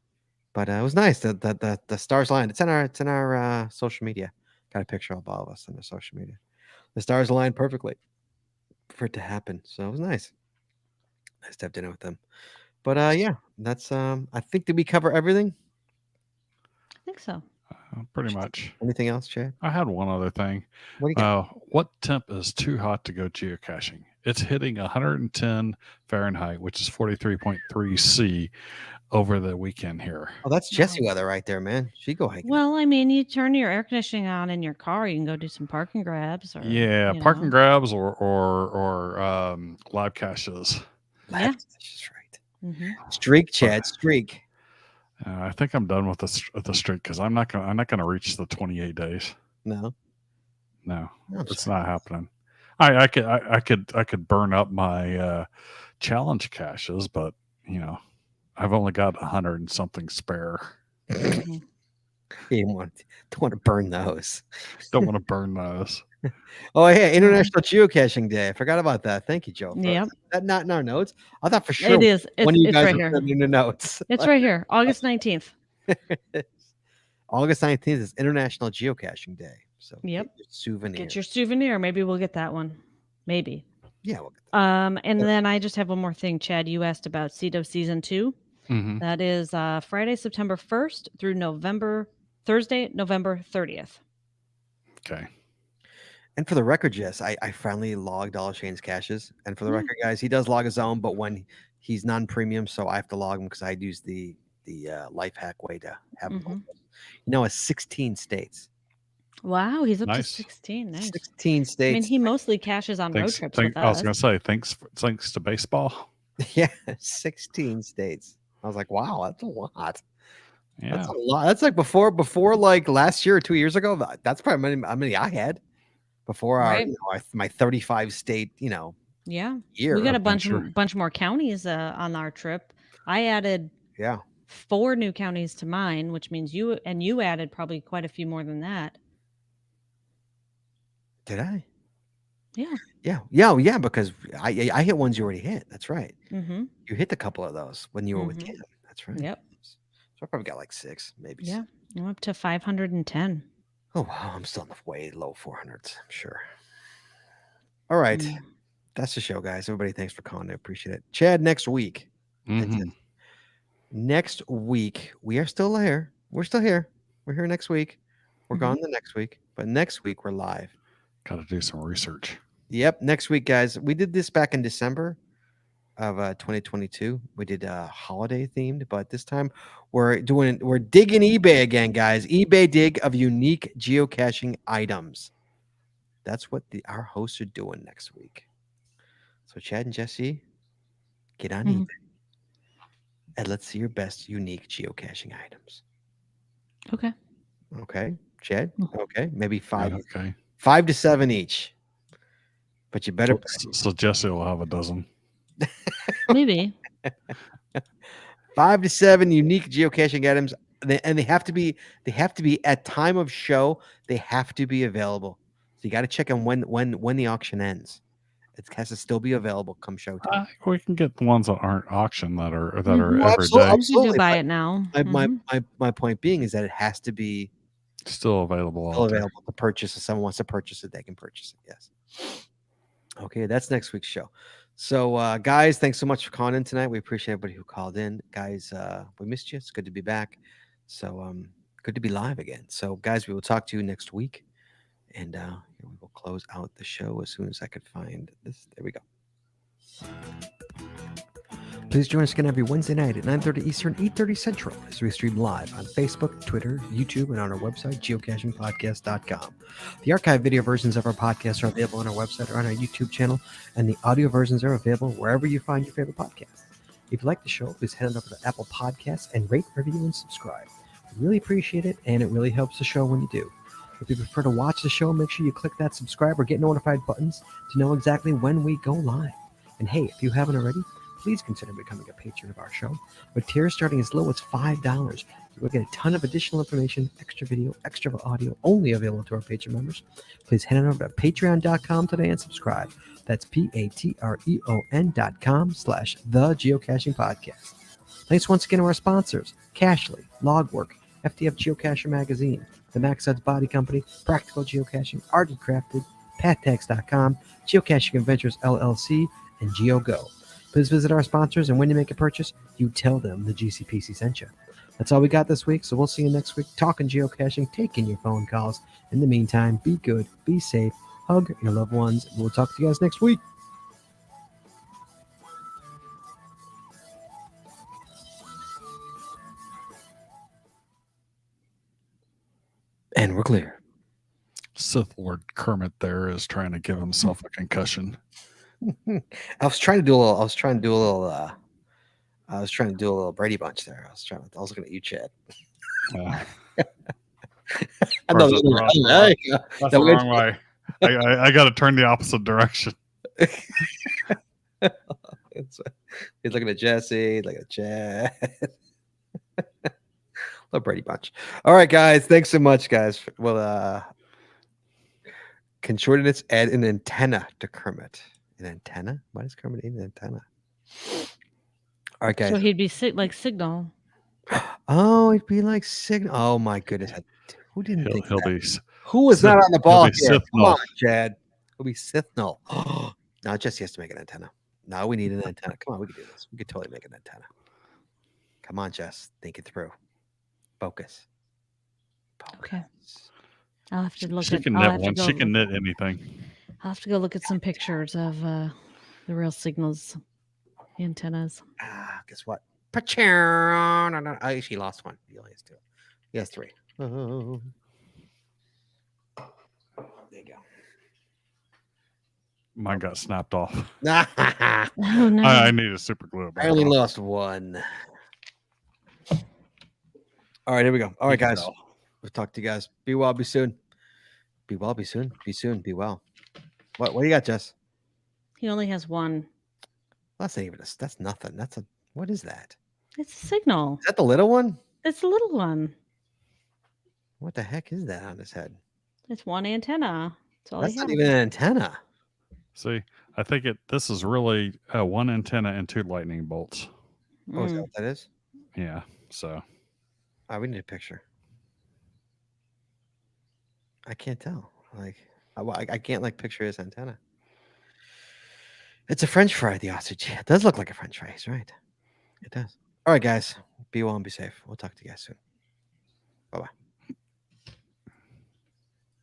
But it was nice. The stars aligned. It's in our social media. Got a picture of all of us on the social media. The stars aligned perfectly for it to happen. So it was nice. Nice to have dinner with them. But yeah, that's I think, did we cover everything? I think so. Pretty much. Anything else, Chad? I had one other thing. What do you got? What temp is too hot to go geocaching? It's hitting 110 Fahrenheit, which is 43.3 C over the weekend here. Oh, that's Jesse weather right there, man. She go hiking. Well, I mean, you turn your air conditioning on in your car, you can go do some parking grabs. Or, parking grabs or live caches. Live caches, right. Mm-hmm. Streak, Chad, streak. I think I'm done with the streak because I'm not gonna reach the 28 days. No, it's not happening. I could burn up my challenge caches, but I've only got 100 and something spare. You don't want to burn those. Don't want to burn those. Oh, yeah, International Geocaching Day. I forgot about that. Thank you, Joe. Yeah, that not in our notes. I thought for sure it is. One of you guys right here in the notes. It's right here, August 19th. August 19th is International Geocaching Day. So yep, get your souvenir. Maybe we'll get that one. Maybe. Yeah. We'll get that. And then I just have one more thing, Chad. You asked about CEDO Season 2. Mm-hmm. That is Friday, September 1st through Thursday, November 30th. Okay. And for the record, Jess, I finally logged all of Shane's caches. And for the record, guys, he does log his own, but when he's non-premium, so I have to log him because I use the life hack way to have him. It's 16 states. Wow, he's up to 16. Nice. 16 states. I mean, he mostly caches on road trips with us. I was going to say, thanks to baseball. Yeah, 16 states. I was like, wow, that's a lot. Yeah. That's a lot. That's like before like last year or 2 years ago. That's probably how many I had before my 35 state, year. We got a bunch more counties on our trip. I added 4 new counties to mine, which means you added probably quite a few more than that. Did I? Yeah. Yeah. Because I hit ones you already hit. That's right. Mm-hmm. You hit a couple of those when you were with Kim. That's right. Yep. So I probably got like 6, maybe. Yeah. I'm up to 510. Oh wow, I'm still in the way low 400s. I'm sure. All right, that's the show, guys. Everybody, thanks for calling. I appreciate it. Chad, next week. Mm-hmm. Next week we are still here. We're still here. We're here next week. We're gone the next week, but next week we're live. Got to do some research. Yep. Next week, guys. We did this back in December of 2022. We did holiday themed, but this time we're digging eBay again, guys. eBay dig of unique geocaching items. That's what our hosts are doing next week. So Chad and Jesse, get on eBay and let's see your best unique geocaching items. Okay, Chad. Okay, maybe 5. Okay. 5 to 7 each. But you better. So Jesse will have a dozen. Maybe. 5 to 7 unique geocaching items, and they have to be at time of show. They have to be available. So you got to check on when the auction ends. It has to still be available come showtime. We can get the ones that aren't auction that are Well, every day. Absolutely. You do buy it now. My point being is that it has to be still available. To purchase. If someone wants to purchase it, they can purchase it. Yes. Okay, that's next week's show. So, guys, thanks so much for calling in tonight. We appreciate everybody who called in. Guys, we missed you. It's good to be back. So, good to be live again. So, guys, we will talk to you next week. And we will close out the show as soon as I could find this. There we go. Please join us again every Wednesday night at 9:30 Eastern, 8:30 Central as we stream live on Facebook, Twitter, YouTube, and on our website, geocachingpodcast.com. The archived video versions of our podcasts are available on our website or on our YouTube channel, and the audio versions are available wherever you find your favorite podcasts. If you like the show, please head on over to Apple Podcasts and rate, review, and subscribe. We really appreciate it, and it really helps the show when you do. If you prefer to watch the show, make sure you click that subscribe or get notified buttons to know exactly when we go live. And hey, if you haven't already, please consider becoming a patron of our show. With tiers starting as low as $5, you will get a ton of additional information, extra video, extra audio, only available to our patron members. Please head on over to patreon.com today and subscribe. That's patreon.com/The Geocaching Podcast. Thanks once again to our sponsors, Cachly, Logwork, FTF Geocacher Magazine, the Max Odds Body Company, Practical Geocaching, Arty Crafted, PatTags.com, Geocaching Adventures LLC, and GeoGo. Please visit our sponsors, and when you make a purchase, you tell them the GCPC sent you. That's all we got this week, so we'll see you next week talking geocaching, taking your phone calls. In the meantime, be good, be safe, hug your loved ones, and we'll talk to you guys next week. And we're clear. Sith Lord Kermit there is trying to give himself a concussion. I was trying to do a little Brady Bunch there. I was looking at you, Chad. That's the wrong way. I got to turn the opposite direction. He's looking at Jesse, looking at Chad. Little Brady Bunch. All right, guys. Thanks so much, guys. Well, can Shortiness add an antenna to Kermit? An antenna? Why does Kermit need an antenna? All right, guys. So he'd be like Signal. Oh, he'd be like Signal. Oh my goodness! Who didn't think that? Who was Sith, not on the ball here? Come on, Sithnall. Chad. He'll be Sithnall. No, Jesse has to make an antenna. No, we need an antenna. Come on, we can do this. We could totally make an antenna. Come on, Jess. Think it through. Focus. Okay. I'll have to look She at. can knit one. She can knit anything. I'll have to go look at some pictures of the real Signal's antennas. Guess what? No. Oh, she lost one. He only has two. He has three. Oh. There you go. Mine got snapped off. Oh no! I need a super glue. I only lost one. All right, here we go. All right, guys. We'll talk to you guys. Be well, be soon. Be well, be soon. Be soon, be well. What do you got, Jess? He only has one. That's not even that's nothing. What is that? It's a Signal. Is that the little one? It's the little one. What the heck is that on his head? It's one antenna. That's not even an antenna. See, I think this is really one antenna and two lightning bolts. Oh, is that what that is? Yeah. So. We need a picture. I can't tell. I can't picture his antenna. It's a French fry, the ostrich. It does look like a French fry. He's right. It does. All right, guys. Be well and be safe. We'll talk to you guys soon. Bye-bye.